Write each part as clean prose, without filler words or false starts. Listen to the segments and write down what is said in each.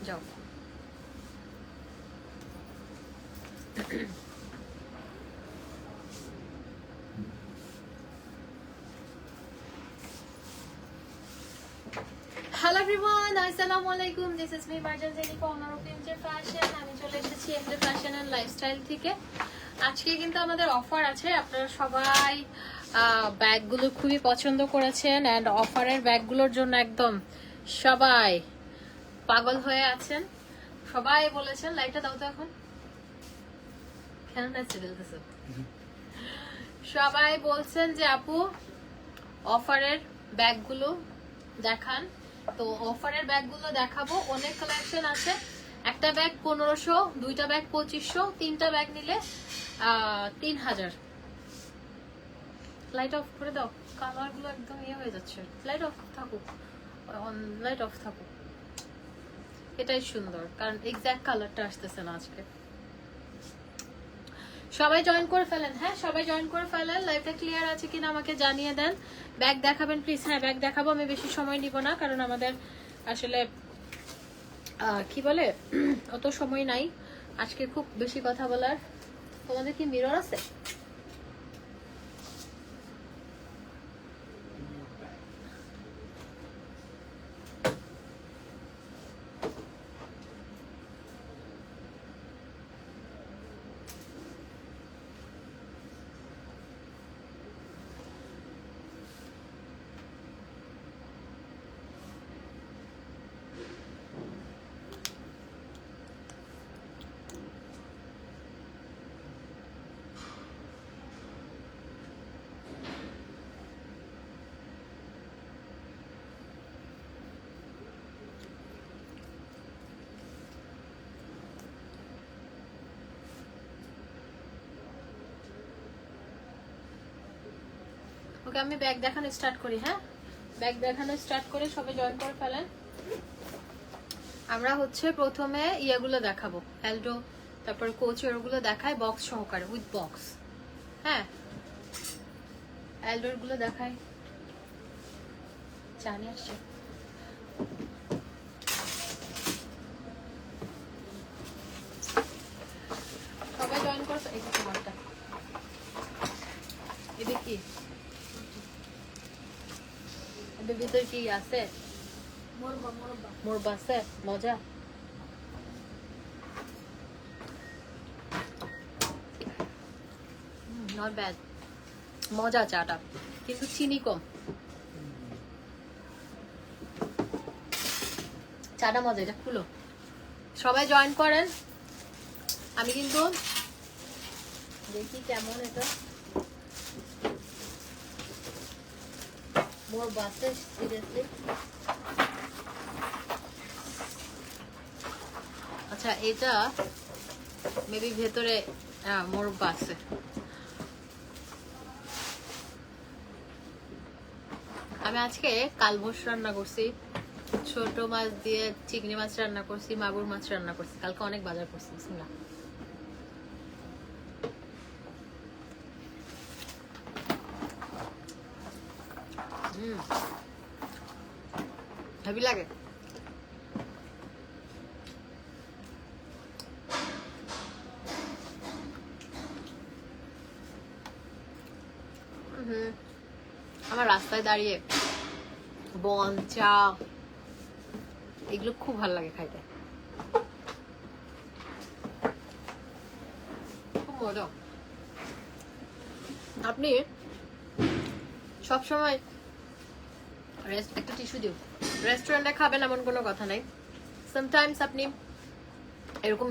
যাও। Hello everyone, আসসালামু আলাইকুম। This is me Marjan Jenifa, owner of MJ fashion. আমি চলে এসেছি এমজে ফ্যাশন এন্ড লাইফস্টাইল থেকে। আজকে কিন্তু আমাদের অফার আছে। আপনারা সবাই ব্যাগগুলো খুবই পছন্দ করেছেন এন্ড অফারের ব্যাগগুলোর জন্য একদম সবাই পাগল হয়ে আছেন। সবাই বলেছেন লাইটটা দাও তো এখন, কেন নাচতে বলতেছো? সবাই বলছেন যে আপু অফারের ব্যাগগুলো দেখান। তো অফারের ব্যাগগুলো দেখাবো। অনেক কালেকশন আছে। একটা ব্যাগ 1500, দুইটা ব্যাগ 2500, তিনটা ব্যাগ নিলে 3000। লাইট অফ করে দাও, কালার গুলো একদম ইয়ে হয়ে যাচ্ছে। লাইট অফ থাকুক, লাইট অফ থাকুক, এটাই সুন্দর, কারণ এক্সাক্ট কালারটা আসতেছে না আজকে। সবাই জয়েন করে ফেলেন। হ্যাঁ, সবাই জয়েন করে ফেলেন। লাইভটা ক্লিয়ার আছে কিনা আমাকে জানিয়ে দেন। ব্যাগ দেখাবেন প্লিজ। হ্যাঁ, ব্যাগ দেখাবো। আমি বেশি সময় নিব না, কারণ আমাদের আসলে কি বলে অত সময় নাই আজকে খুব বেশি কথা বলার। তোমাদের কি মিরর আছে? ওকে, আমি ব্যাগ দেখানো স্টার্ট করি। হ্যাঁ, ব্যাগ দেখানো স্টার্ট করে সবাই জয়েন করে ফেলেন। আমরা হচ্ছে প্রথমে ইয়েগুলো দেখাবো, এলডো, তারপর কোচের ওগুলো দেখাই বক্স সহকারে, উইথ বক্স। হ্যাঁ, এলডোর গুলো দেখাই। জানি আসছে। সবাই জয়েন করছে। এই তোমারটা এটা কি? এর ভিতর কি আছে? মোরবা আছে, মজা। নট ব্যাড, মজা চাটা, কিন্তু চিনি কম। চাটা মজা। এটা খুলো, সবাই জয়েন করেন। আমি কিন্তু দেখি কেমন এটা। মোর বাসে সিরিয়াসলি। আচ্ছা, এটা মেবি ভেতরে মোর বাসে। আমি আজকে কালভোস রান্না করছি, ছোট মাছ দিয়ে চিংড়ি মাছ রান্না করছি, মাগুর মাছ রান্না করছি। কালকে অনেক বাজার করছি। বিসমিল্লাহ। হেভি লাগে। আমার রাস্তায় দাঁড়িয়ে বন, চা, এগুলো খুব ভালো লাগে খাইতে, খুব মজা। আপনি সবসময় একটা টিস্যু দিও, রেস্টুরেন্টে খাবেন এমন কোনো কথা নাই। সামটাইমস আপনি এরকম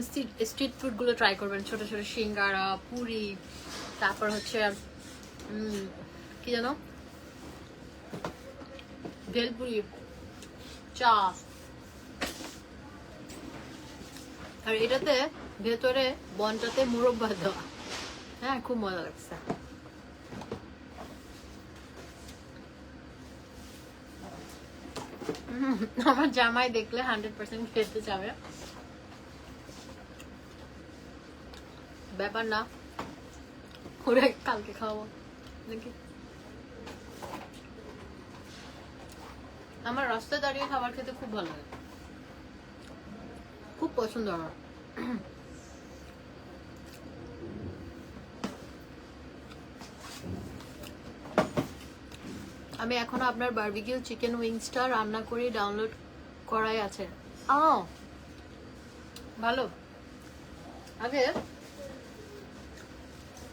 স্ট্রিট ফুড গুলো ট্রাই করবেন। ছোট ছোট সিঙ্গারা, পুরি, তারপর হচ্ছে কি জানো, ভেলপুরি, চা। আর এটাতে ভেতরে বনটাতে মুরব্বা দেওয়া। হ্যাঁ, খুব মজা লাগছে। আমার জামাই দেখলে 100% খেতে যাবে। ব্যাপার না, ওরা কালকে খাওয়াবো নাকি। আমার রাস্তায় দাঁড়িয়ে খাবার খেতে খুব ভালো লাগে। খুব পছন্দ আমার। আমি এখনো আপনার বারবিকিউ চিকেন উইংসটা রান্না করে ডাউনলোড করাই আছে। ভালো। আগে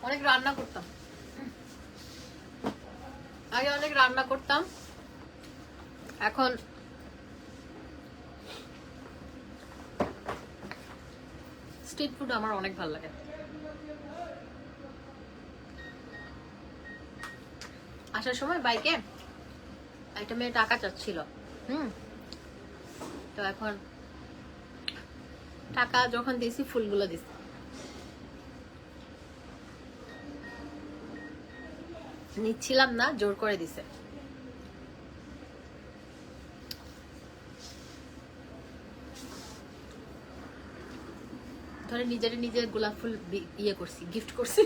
অনেক রান্না করতাম, এখন স্ট্রিট ফুড আমার অনেক ভালো লাগে। আসার সময় বাইকে একটা মেয়ে টাকা চাচ্ছিল, তো এখন টাকা যখন দিয়েছি ফুলগুলো দিছি। নিচ্ছিলাম না, জোর করে দিছে। ধরে নিজে গোলাপ ফুল ইয়ে করছি, গিফট করছি।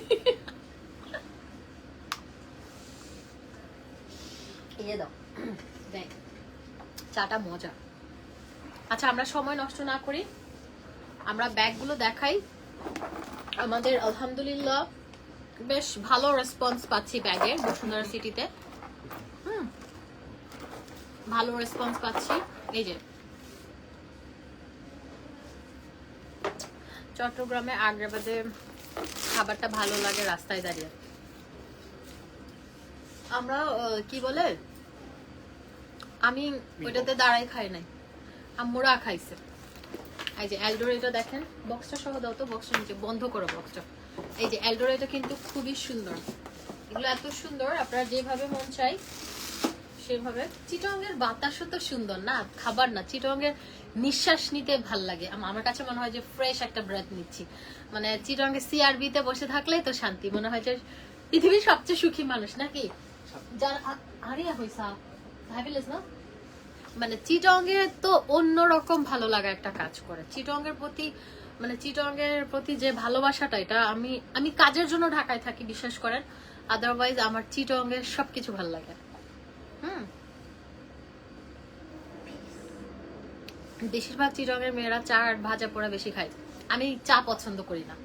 দাও, দেখ চাটা মজা। আচ্ছা, আমরা সময় নষ্ট না করি, আমরা ব্যাগগুলো দেখাই। আমাদের আলহামদুলিল্লাহ বেশ ভালো রেসপন্স পাচ্ছি ব্যাগে, বসুন্ধরা সিটিতে। ভালো রেসপন্স পাচ্ছি। এই যে চট্টগ্রামে আগ্রাবাদে খাবারটা ভালো লাগে রাস্তায় দাঁড়িয়ে। আমরা কি বলে, আমি ওইটাতে দাঁড়াই খাই নাই, আম্মুরা খাইছে। এই যে এলডোরেটো দেখেন, বক্সটা সহ দাও তো, বক্সটা নিচে বন্ধ করো বক্সটা। এই যে এলডোরেটো কিন্তু খুবই সুন্দর, এগুলো এত সুন্দর, আপনারা যেভাবে মন চাই সেভাবে। চিটংয়ের বাতাসও তো সুন্দর না, খাবার না, চিটংয়ের নিঃশ্বাস নিতে ভাল লাগে। আমার কাছে মনে হয় যে ফ্রেশ একটা ব্রেথ নিচ্ছি। মানে চিটংয়ের সিআরবি তে বসে থাকলেই তো শান্তি, মনে হয় যে পৃথিবীর সবচেয়ে সুখী মানুষ নাকি। যার হারিয়া হইসা ভাবিলিস না, মানে চিটংয়ে তো অন্যরকম ভালো লাগা একটা কাজ করে। চিটংয়ের প্রতি, মানে চিটংয়ের প্রতি যে ভালোবাসাটা, এটা আমি কাজের জন্য ঢাকায় থাকি, বিশ্বাস করেন। আদারওয়াইজ আমার চিটংয়ের সবকিছু ভালো লাগে। বেশিরভাগ চিটংয়ের মেয়েরা চা আর ভাজা পোড়া বেশি খায়। আমি চা পছন্দ করি না,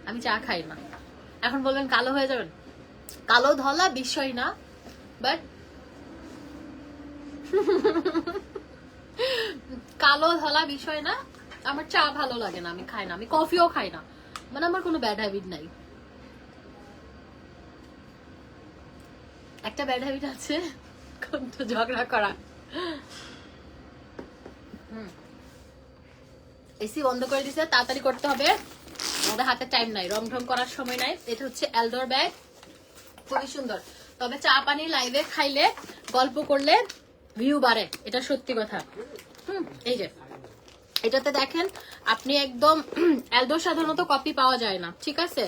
আমি চা খাই না। এখন বলবেন কালো হয়ে যাবেন, কালো ধলা বিষয় না, বাট কালো ধলা বিষয় না, আমার চা ভালো লাগে না, আমি খাই না, আমি কফিও খাই না, মানে আমার কোনো ব্যাড হ্যাবিট নাই। একটা ব্যাড হ্যাবিট আছে, ঝগড়া করা। এসি বন্ধ করে দিছে, তাড়াতাড়ি করতে হবে, আমাদের হাতে টাইম নাই, রং ঢং করার সময় নাই। এটা হচ্ছে এলডোর ব্যাগ, খুবই সুন্দর। তবে চা পানি লাইভে খাইলে, গল্প করলে ভিউ বাড়ে, এটা সত্যি কথা। এই যে এটাতে দেখেন আপনি একদম, এলডোর সাধারণত কপি পাওয়া যায় না, ঠিক আছে।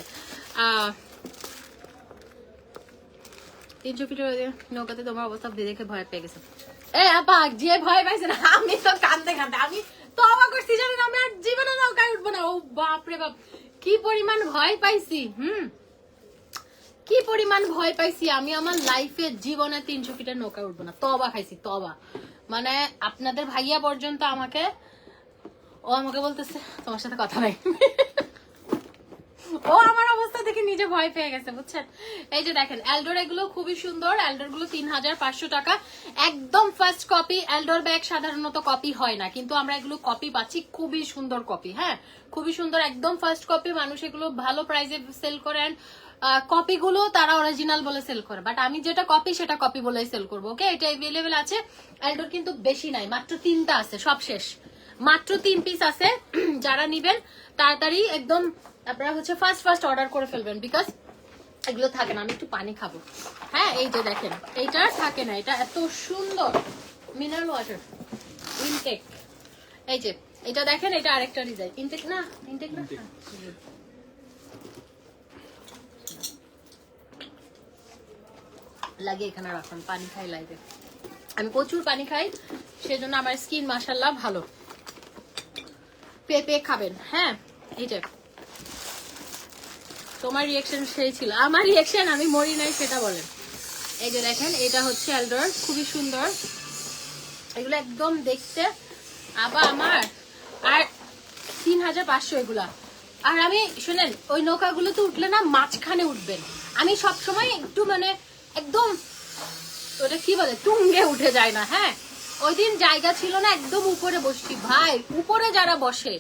300 ফিটের নৌকাতে তোমার অবস্থা দেখে ভয় পেয়ে গেছে। এ আপা, যে ভয় পাইছে না, আমি তো কান্দে কান্দে, আমি তো অবাক করছি, জানেন আমি আর জীবনে নৌকায় উঠবো না। ও বাপরে বাপ, কি পরিমাণ ভয় পাইছি, কি পরিমাণ ভয় পাইছি আমি আমার লাইফে। জীবনে 300 ফিটের নৌকায় উঠবো না, তবা খাইছি, তবা। মানে আপনাদের ভাইয়া পর্যন্ত আমাকে বলতেছে তোমার সাথে কথা নাই। ও আমার অবস্থা দেখে নিজে ভয় পেয়ে গেছে, বুঝছেন। এই যে দেখেন এলডোর, এগুলো খুবই সুন্দর। এলডোর গুলো 3500 টাকা, একদম ফার্স্ট কপি। এলডোর ব্যাগ সাধারণত কপি হয় না, কিন্তু আমরা এগুলো কপি পাচ্ছি, খুবই সুন্দর কপি। হ্যাঁ, খুবই সুন্দর, একদম ফার্স্ট কপি। মানুষ এগুলো ভালো প্রাইসে সেল করেন, কপি গুলো তারা অরিজিনাল বলে সেল করে, বাট আমি যেটা কপি সেটা কপি বলেই সেল করবো। ওকে, এটা এভেলেবেল আছে। এলডোর কিন্তু বেশি নাই, মাত্র 3টা আছে, সব শেষ, মাত্র 3 পিস আছে। যারা নিবেন তাড়াতাড়ি একদম আপনারা হচ্ছে ফার্স্ট অর্ডার করে ফেলবেন, বিকজ এগুলো থাকে না। আমি একটু পানি খাবো। হ্যাঁ, এই যে দেখেন, এইটা থাকে না, এটা এত সুন্দর মিনারেল ওয়াটার ইনটেক। এই যে এটা দেখেন, এটা আরেকটা ডিজাইন, ইনটেক না, ইনটেক না, লাগে এখানে রাখুন। পানি খাই লাইভে, আমি প্রচুর পানি খাই, সেজন্য আমার স্কিন মাশাআল্লাহ ভালো। পেঁপে খাবেন। হ্যাঁ, এই যে তোমার রিয়াকশন সেই ছিল, আমার রিয়াকশন আমি মরি নাই সেটা বলেন। এই যে দেখেন, এটা হচ্ছে এলডোর, খুবই সুন্দর। এগুলো একদম দেখতে আবার আমার, আর 3500 এগুলা। আর আমি শুনেন ওই নৌকাগুলোতে উঠলে না মাঝখানে উঠবেন, আমি সবসময় একটু মানে একদম ওটা কি বলে তুঙ্গে উঠে যায় না। হ্যাঁ ওই দিন জায়গা ছিল না, একদম উপরে বসছি ভাই। উপরে যারা বসে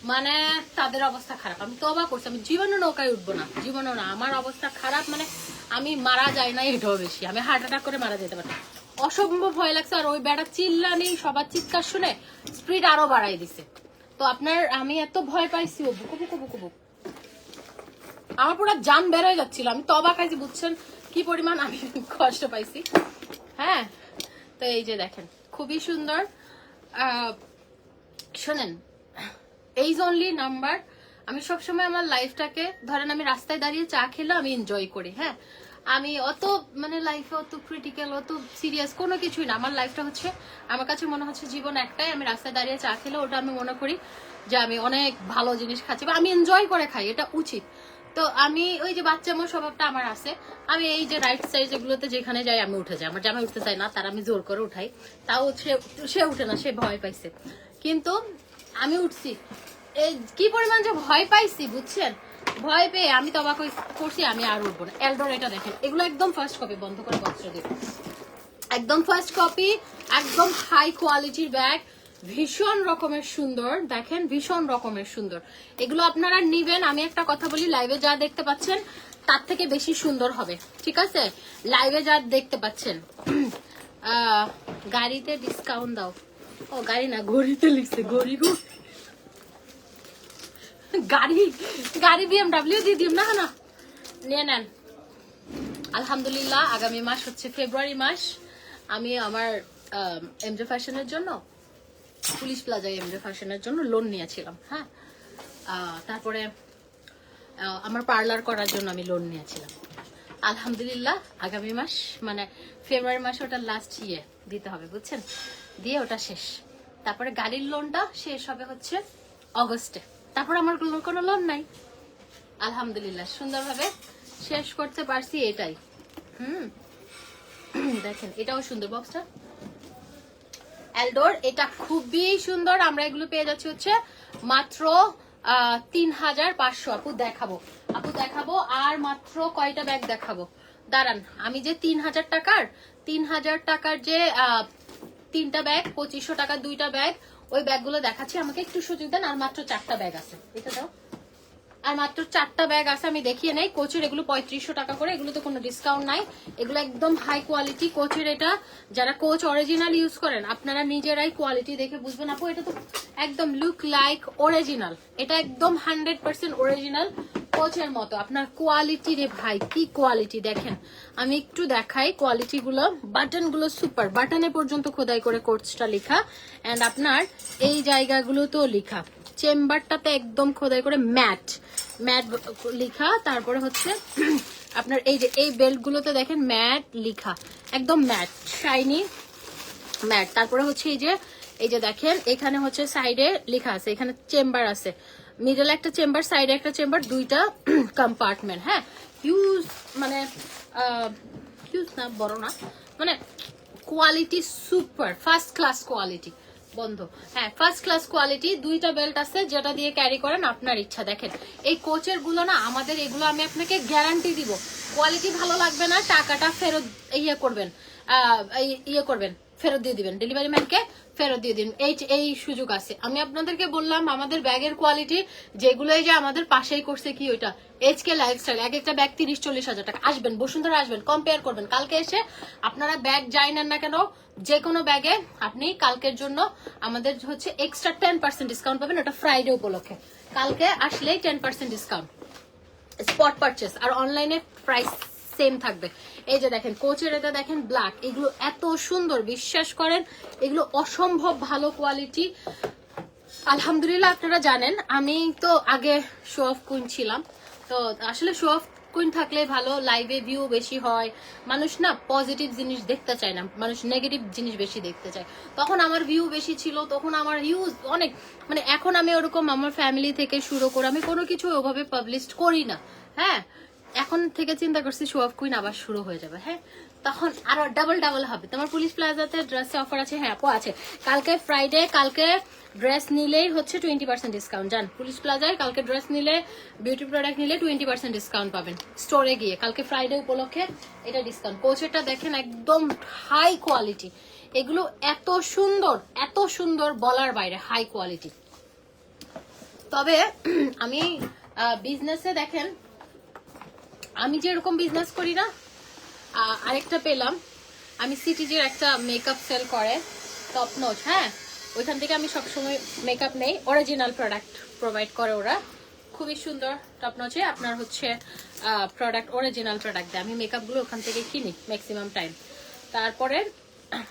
মানে তাদের অবস্থা খারাপ। আমি তো অবাক করছি, আমি জীবনে নৌকায় উঠবো না, জীবনও না। আমার অবস্থা খারাপ, মানে আমি মারা যাই না এটাও বেশি, আমি হার্ট অ্যাটাক করে মারা যেতে পারি। অসম্ভব ভয় লাগছে। আর ওই বেড়া চিল্লানি সবার চিৎকার শুনে স্পিড আরো বাড়াই দিছে। তো আপনার আমি এত ভয় পাইছি, ও বুকু বুকু বুকু বুক, আমার পুরো জান বের হয়ে যাচ্ছিল। আমি তো অবাক হয়েছি, বুঝছেন কি পরিমাণ আমি কষ্ট পাইছি। হ্যাঁ তো এই যে দেখেন খুবই সুন্দর। শোনেন এই অনলি নাম্বার। আমি সবসময় আমার লাইফটাকে ধরেন আমি রাস্তায় দাঁড়িয়ে চা খেলে আমি এনজয় করি। হ্যাঁ আমি অত মানে লাইফে অত ক্রিটিক্যাল অত সিরিয়াস কোনো কিছুই না। আমার লাইফটা হচ্ছে, আমার কাছে মনে হচ্ছে জীবন একটাই। আমি রাস্তায় দাঁড়িয়ে চা খেলে ওটা আমি মনে করি যে আমি অনেক ভালো জিনিস খাচ্ছি বা আমি এনজয় করে খাই, এটা উচিত। তো আমি ওই যে বাচ্চামো স্বভাবটা আমার আছে। আমি এই যে রাইট সাইড এগুলোতে যেখানে যাই আমি উঠে যাই। আমার জামাই উঠতে চাই না, তার আমি জোর করে উঠাই, তাও সে উঠে না, সে ভয় পাইছে। কিন্তু আমি উঠছি, এই কি পরিমাণ যে ভয় পাইছি বুঝছেন। ভয় পেয়ে আমি তো অবাক করছি, আমি আর উঠবো না। এলডোর এটা দেখেন, এগুলো একদম ফার্স্ট কপি, বন্ধ করে বস্ত্র দিব, একদম ফার্স্ট কপি, একদম হাই কোয়ালিটির ব্যাগ, ভীষণ রকমের সুন্দর। দেখেন ভীষণ রকমের সুন্দর। এগুলো আপনারা নিবেন। আমি একটা কথা বলি, লাইভে যা দেখতে পাচ্ছেন তার থেকে বেশি সুন্দর হবে, ঠিক আছে? লাইভে যা দেখতে পাচ্ছেন। গাড়িতে ডিসকাউন্ট দাও। ও গাড়ি না, ঘড়িতে লিখছে, ঘড়ি গো, গাড়ি গাড়ি BMW দিয়ে দিম না, না নিয়ে নেন। আলহামদুলিল্লাহ আগামী মাস হচ্ছে ফেব্রুয়ারি মাস। আমি আমার এমজে ফ্যাশনের জন্য, পুলিশ প্লাজায় এমজে ফ্যাশনের জন্য লোন নিয়েছিলাম। হ্যাঁ তারপরে আমার পার্লার করার জন্য আমি লোন নিয়েছিলাম। আলহামদুলিল্লাহ আগামী মাস মানে ফেব্রুয়ারি মাসে ওটা লাস্ট ইয়ে দিতে হবে, বুঝছেন? দিয়ে ওটা শেষ। তারপরে গাড়ির লোনটা শেষ হবে হচ্ছে অগস্টে। তারপর আমার কোনো লোন নাই। আলহামদুলিল্লাহ সুন্দরভাবে শেষ করতে পারছি, এটাই। দেখেন এটাও সুন্দর বক্সটা, এলডোর, এটা খুবই সুন্দর। আমরা এগুলো পেয়ে যাচ্ছি হচ্ছে মাত্র 3500। আপু দেখাবো, আপু দেখাবো। আর মাত্র কয়টা ব্যাগ দেখাবো দাঁড়ান। আমি যে 3000 টাকার যে 3টা ব্যাগ, 2500 টাকার 2টা ব্যাগ, ওই ব্যাগগুলো দেখাচ্ছি। আমাকে একটু সুযোগ দেন। আর মাত্র 4টা ব্যাগ আছে, এটা দাও। আর মাত্র 4টা ব্যাগ আছে, আমি দেখিয়ে নেই। কোচের এগুলো 3500 টাকা করে, এগুলোতে কোনো ডিসকাউন্ট নাই। এগুলো একদম হাই কোয়ালিটি কোচের। এটা যারা কোচ অরিজিনাল ইউজ করেন আপনারা নিজেরাই কোয়ালিটি দেখে বুঝবেন। আপু এটা তো একদম লুক লাইক অরিজিনাল, এটা একদম 100% অরিজিনাল কোচের মতো। আপনার কোয়ালিটি রে ভাই, কি কোয়ালিটি দেখেন। আমি একটু দেখাই কোয়ালিটি গুলো। বাটন গুলো সুপার, বাটনে পর্যন্ত খোদাই করে কোচটা লেখা। এন্ড আপনার এই জায়গাগুলোতেও লেখা, চেম্বারটাতে একদম খোদাই করে ম্যাট ম্যাট লেখা। তারপরে হচ্ছে আপনার এই যে এই বেল্ট গুলোতে দেখেন ম্যাট লেখা, একদম ম্যাট শাইনি ম্যাট। তারপরে হচ্ছে এই যে দেখেন এখানে হচ্ছে সাইডে লেখা আছে, এখানে চেম্বার আছে, মিডলে একটা চেম্বার, সাইডে একটা চেম্বার, 2টা কম্পার্টমেন্ট। হ্যাঁ হিউজ, মানে হিউজ না, বড় না, মানে quality super, first class quality বন্ধু। হ্যাঁ ফার্স্ট ক্লাস কোয়ালিটি। 2টা বেল্ট আছে, যেটা দিয়ে ক্যারি করেন আপনার ইচ্ছা। দেখেন এই কোচের গুলো না আমাদের, এগুলো আমি আপনাকে গ্যারান্টি দিব, কোয়ালিটি ভালো লাগবে না, টাকাটা ফেরত ইয়ে করবেন, ফেরত দিয়ে দিবেন, ডেলিভারি ম্যানকে ফেরত দিয়ে দিন। এই সুযোগ আছে। আমি আপনাদেরকে বললাম আমাদের ব্যাগের কোয়ালিটি যেগুলো, এই যে আমাদের পাশেই করছে কি ওইটা এইচকে লাইফস্টাইল, এক একটা ব্যাগ 30-40 হাজার টাকা। আসবেন বসুন্ধরা, আসবেন, কম্পেয়ার করবেন। কালকে এসে আপনারা ব্যাগ যাই নেন না কেন, যে কোনো ব্যাগে আপনি কালকের জন্য আমাদের হচ্ছে এক্সট্রা 10% ডিসকাউন্ট পাবেন। ওটা ফ্রাইডে উপলক্ষে, কালকে আসলেই 10% ডিসকাউন্ট, স্পট পারচেস। আর অনলাইনে প্রাইস সেম থাকবে। এই যে দেখেন কোচের, এটা দেখেন ব্ল্যাক, এগুলো এত সুন্দর, বিশ্বাস করেন এগুলো অসম্ভব ভালো কোয়ালিটি। আলহামদুলিল্লাহ আপনারা জানেন আমি তো আগে শো অফ কুইন ছিলাম। তো আসলে শো অফ কুইন থাকলে ভালো, লাইভে ভিউ বেশি হয়, মানুষ না পজিটিভ জিনিস দেখতে চায় না, মানুষ নেগেটিভ জিনিস বেশি দেখতে চায়। তখন আমার ভিউ বেশি ছিল, তখন আমার হিউজ অনেক, মানে এখন আমি ওরকম আমার ফ্যামিলি থেকে শুরু করে আমি কোনো কিছু ওভাবে পাবলিশ করি না। হ্যাঁ এখন থেকে চিন্তা করছি শো অফ কুইন আবার শুরু হয়ে যাবে। হ্যাঁ তখন আরো ডাবল ডাবল হবে। তোমার পুলিশ প্লাজাতে ড্রেসে অফার আছে, হ্যাঁ আপু আছে। কালকে ফ্রাইডে, কালকে ড্রেস নিলেই হচ্ছে 20% ডিসকাউন্ট। জান পুলিশ প্লাজায় কালকে ড্রেস নিলে, বিউটি প্রোডাক্ট নিলে 20% ডিসকাউন্ট পাবেন স্টোরে গিয়ে। কালকে ফ্রাইডে উপলক্ষে এটা ডিসকাউন্ট। কোচেরটা দেখেন একদম হাই কোয়ালিটি, এগুলো এত সুন্দর, এত সুন্দর বলার বাইরে হাই কোয়ালিটি। তবে আমি বিজনেসে দেখেন, আমি যেরকম বিজনেস করি না, আরেকটা পেলাম, আমি সিটিজির একটা মেকআপ সেল করে টপ নোচ, হ্যাঁ ওইখান থেকে আমি সবসময় মেকআপ নেই, অরিজিনাল প্রোডাক্ট প্রোভাইড করে ওরা, খুবই সুন্দর টপ নোচে আপনার হচ্ছে প্রোডাক্ট, অরিজিনাল প্রোডাক্ট দেয়। আমি মেকআপগুলো ওখান থেকে কিনি ম্যাক্সিমাম টাইম। তারপরে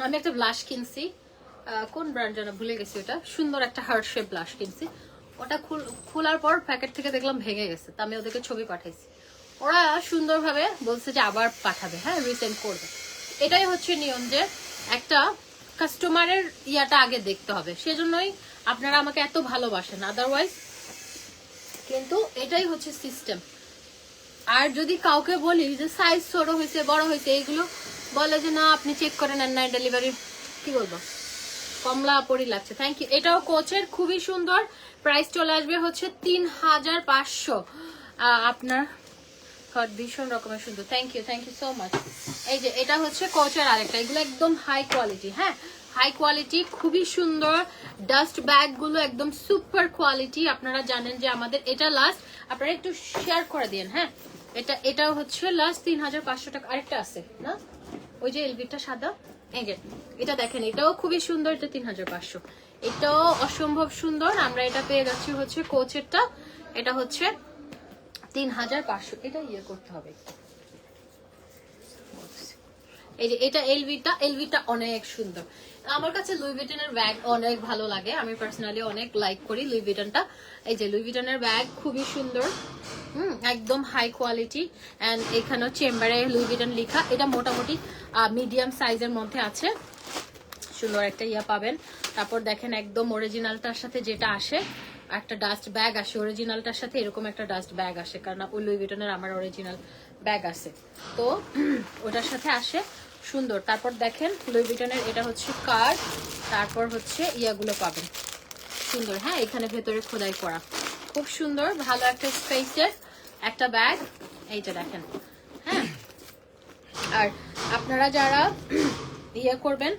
আমি একটা ব্লাশ কিনছি, কোন ব্র্যান্ড যেন ভুলে গেছি, ওটা সুন্দর একটা হার্ট শেপ ব্লাশ কিনছি। ওটা খোলার পর প্যাকেট থেকে দেখলাম ভেঙে গেছে, তা আমি ওদেরকে ছবি পাঠাইছি, ওরা সুন্দরভাবে বলছে যে আবার পাঠাবে, হ্যাঁ রিসেন্ড করবে। এটাই হচ্ছে নিয়ম, যে একটা কাস্টমারের ইয়াটা আগে দেখতে হবে, সেজন্যই আপনারা আমাকে এত ভালোবাসেন, আদারওয়াইজ কিন্তু এটাই হচ্ছে সিস্টেম। আর যদি কাউকে বলি যে সাইজ ছোট হয়েছে, বড় হয়েছে, এইগুলো বলে যে না আপনি চেক করে নেন না, ডেলিভারি কি বলবো, কমলা পরি লাগছে। Thank you. এটাও কোচের, খুবই সুন্দর, প্রাইস চলে আসবে হচ্ছে 3500। আপনার ভীষণ রকমের সুন্দর, থ্যাংক ইউ সো মাচ। এই যে এটা হচ্ছে কোচের আরেকটা, এগুলো একদম হাই কোয়ালিটি, হ্যাঁ হাই কোয়ালিটি, খুবই সুন্দর। ডাস্ট ব্যাগ গুলো একদম সুপার কোয়ালিটি। আপনারা জানেন যে আমাদের এটা লাস্ট, আপনারা একটু শেয়ার করে দিন, হ্যাঁ এটা হচ্ছে লাস্ট 3500 টাকা। আরেকটা আছে না, ওই যে এলবিটা সাদা, এই যে এটা দেখেন, এটাও খুবই সুন্দর, এটা 3500, এটাও অসম্ভব সুন্দর। আমরা এটা পেয়ে যাচ্ছি হচ্ছে কোচেরটা, এটা হচ্ছে 3500। এটা ইয়ে করতে হবে, এই যে এটা এলভিটা অনেক সুন্দর। আমার কাছে লুই ভিটনের ব্যাগ অনেক ভালো লাগে, আমি পার্সোনালি অনেক লাইক করি লুই ভিটনটা। এই যে লুই ভিটনের ব্যাগ খুবই সুন্দর, একদম হাই কোয়ালিটি। এন্ড এখানেও চেম্বারে লুই ভিটন লেখা। এটা মোটামুটি মিডিয়াম সাইজের মধ্যে আছে, সুন্দর একটা ইয়া পাবেন। তারপর দেখেন একদম অরিজিনালটার সাথে যেটা আসে, একটা ডাস্ট ব্যাগ আসে অরিজিনালটার সাথে, এরকম একটা ডাস্ট ব্যাগ আসে, কারণ ওই লুই ভিটনের আমার অরিজিনাল ব্যাগ আছে, তো ওটার সাথে আসে, সুন্দর। তারপর দেখেন লুই ভিটনের এটা হচ্ছে কার্ড, তারপর হচ্ছে ইয়াগুলো পাবেন সুন্দর, হ্যাঁ এখানে ভেতরে খোদাই করা, খুব সুন্দর, ভালো একটা স্পেসের একটা ব্যাগ। এইটা দেখেন, হ্যাঁ। আর আপনারা যারা ইয়ে করবেন,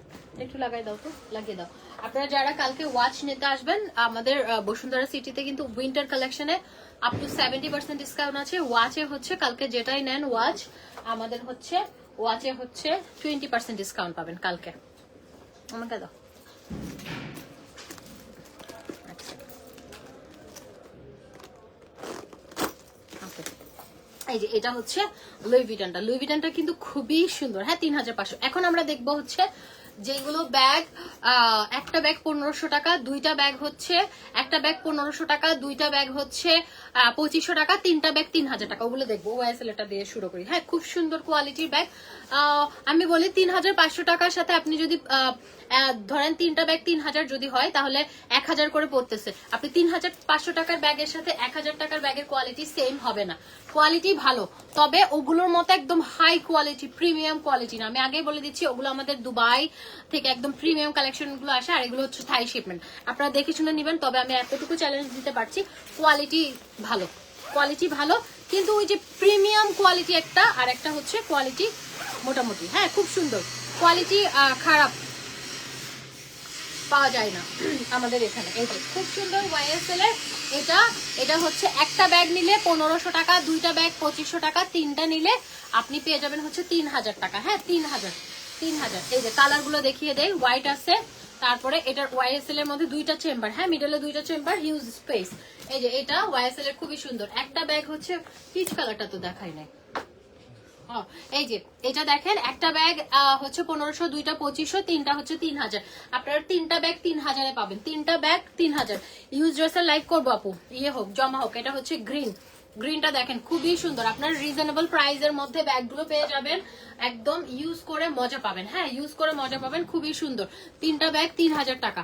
একটু লাগাই দাও তো, লাগিয়ে দাও। আপনারা যারা কালকে ওয়াচ নিতে আসবেন, আমাদের বসুন্ধরা সিটিতে কিন্তু উইন্টার কালেকশনে আপ টু 70% ডিসকাউন্ট আছে। ওয়াচে হচ্ছে কালকে যেটাই নেন ওয়াচ, আমাদের হচ্ছে ওয়াচে হচ্ছে 20% ডিসকাউন্ট পাবেন কালকে। আমাকে দাও, এই যে এটা হচ্ছে লুই ভিটনটা কিন্তু খুবই সুন্দর, হ্যাঁ 3500। এখন আমরা দেখবো হচ্ছে যেগুলো ব্যাগ, একটা ব্যাগ 1500 টাকা, দুইটা ব্যাগ হচ্ছে, একটা ব্যাগ 1500 টাকা, দুইটা ব্যাগ হচ্ছে 2500 টাকা, তিনটা ব্যাগ 3000 টাকা, ওগুলো দেখবো। ওয়াইএসএল এটা দিয়ে শুরু করি, হ্যাঁ খুব সুন্দর কোয়ালিটির ব্যাগ। আমি বলি 3500 টাকার সাথে আপনি যদি ধরেন তিনটা ব্যাগ 3000 যদি হয়, তাহলে 1000 করে পড়তেছে। আপনি 3500 টাকার ব্যাগের সাথে 1000 টাকার ব্যাগের কোয়ালিটি সেম হবে না, কোয়ালিটি ভালো, তবে ওগুলোর মতো একদম হাই কোয়ালিটি প্রিমিয়াম কোয়ালিটি না। আমি আগেই বলে দিচ্ছি, ওগুলো আমাদের দুবাই থেকে একদম প্রিমিয়াম কালেকশন গুলো আসে, আর এগুলো হচ্ছে থাই শিপমেন্ট। আপনারা দেখে শুনে নেবেন, তবে আমি এতটুকু চ্যালেঞ্জ দিতে পারছি, কোয়ালিটি ভালো, কিন্তু ওই যে প্রিমিয়াম কোয়ালিটি একটা, আর একটা হচ্ছে কোয়ালিটি মোটামুটি, হ্যাঁ খুব সুন্দর কোয়ালিটি, খারাপ পাওয়া যায় না আমাদের এখানে। এই যে খুব সুন্দর ওয়াইএসএল এর এটা হচ্ছে একটা ব্যাগ নিলে 1500 টাকা, দুইটা ব্যাগ 2500 টাকা, তিনটা নিলে আপনি পেয়ে যাবেন হচ্ছে 3000 টাকা, হ্যাঁ 3000। এই যে কালার গুলো দেখিয়ে দেয়, হোয়াইট আছে, তারপরে এটার ওয়াইএসএল এর মধ্যে দুইটা চেম্বার, হ্যাঁ মিডলে দুইটা চেম্বার, হিউজ স্পেস। এই যে এটা ওয়াইএসএল এর খুবই সুন্দর। একটা ব্যাগ হচ্ছে পিচ কালারটা তো দেখাই নাই, এই যে এটা দেখেন, একটা ব্যাগ হচ্ছে 1500, দুইটা 2500, তিনটা হচ্ছে 3000। আপনারা তিনটা ব্যাগ 3000-এ পাবেন, তিনটা ব্যাগ 3000। ইউজ ড্রেসের লাইক করবো আপু, ইয়ে হোক জমা হোক। এটা হচ্ছে গ্রিনটা দেখেন খুবই সুন্দর, আপনার রিজনেবল প্রাইসের মধ্যে ব্যাগগুলো পেয়ে যাবেন, একদম ইউজ করে মজা পাবেন, হ্যাঁ ইউজ করে মজা পাবেন, খুবই সুন্দর। তিনটা ব্যাগ 3000 টাকা।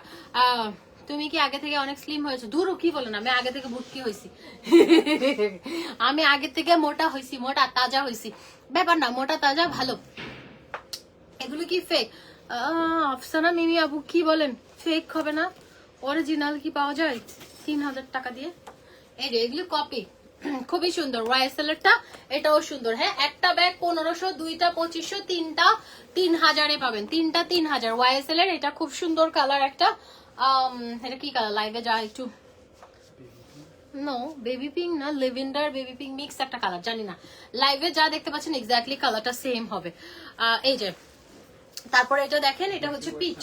তুমি কি আগে থেকে অনেক স্লিম হয়েছো? দূরও কি বলেন, আমি আগে থেকে বুটকি হয়েছি আমি আগে থেকে মোটা হয়েছি, মোটা তাজা হয়েছি, ব্যাপার না, মোটা তাজা ভালো। এগুলো কি ফেক? আফসানা মিমি আপু কি বলেন, ফেক হবে না? অরিজিনাল কি পাওয়া যায় 3000 টাকা দিয়ে? এই যে এগুলো কপি, খুবই সুন্দর। ওয়াইএসএল এরটা এটাও সুন্দর। হ্যাঁ, একটা ব্যাগ 1500, দুইটা 2500, তিনটা 3000 এ পাবেন। তিনটা 3000 ওয়াইএসএল এর। এটা খুব সুন্দর কালার একটা। এটা কি কালার? লাইভে যা একটু নো বেবি পিঙ্ক না, লেভেন্ডার বেবি পিঙ্ক মিক্স একটা কালার, জানি না। লাইভে যা দেখতে পাচ্ছেন এক্স্যাক্টলি কালারটা সেম হবে। এই যে তারপরে এটা দেখেন, এটা হচ্ছে পিচ।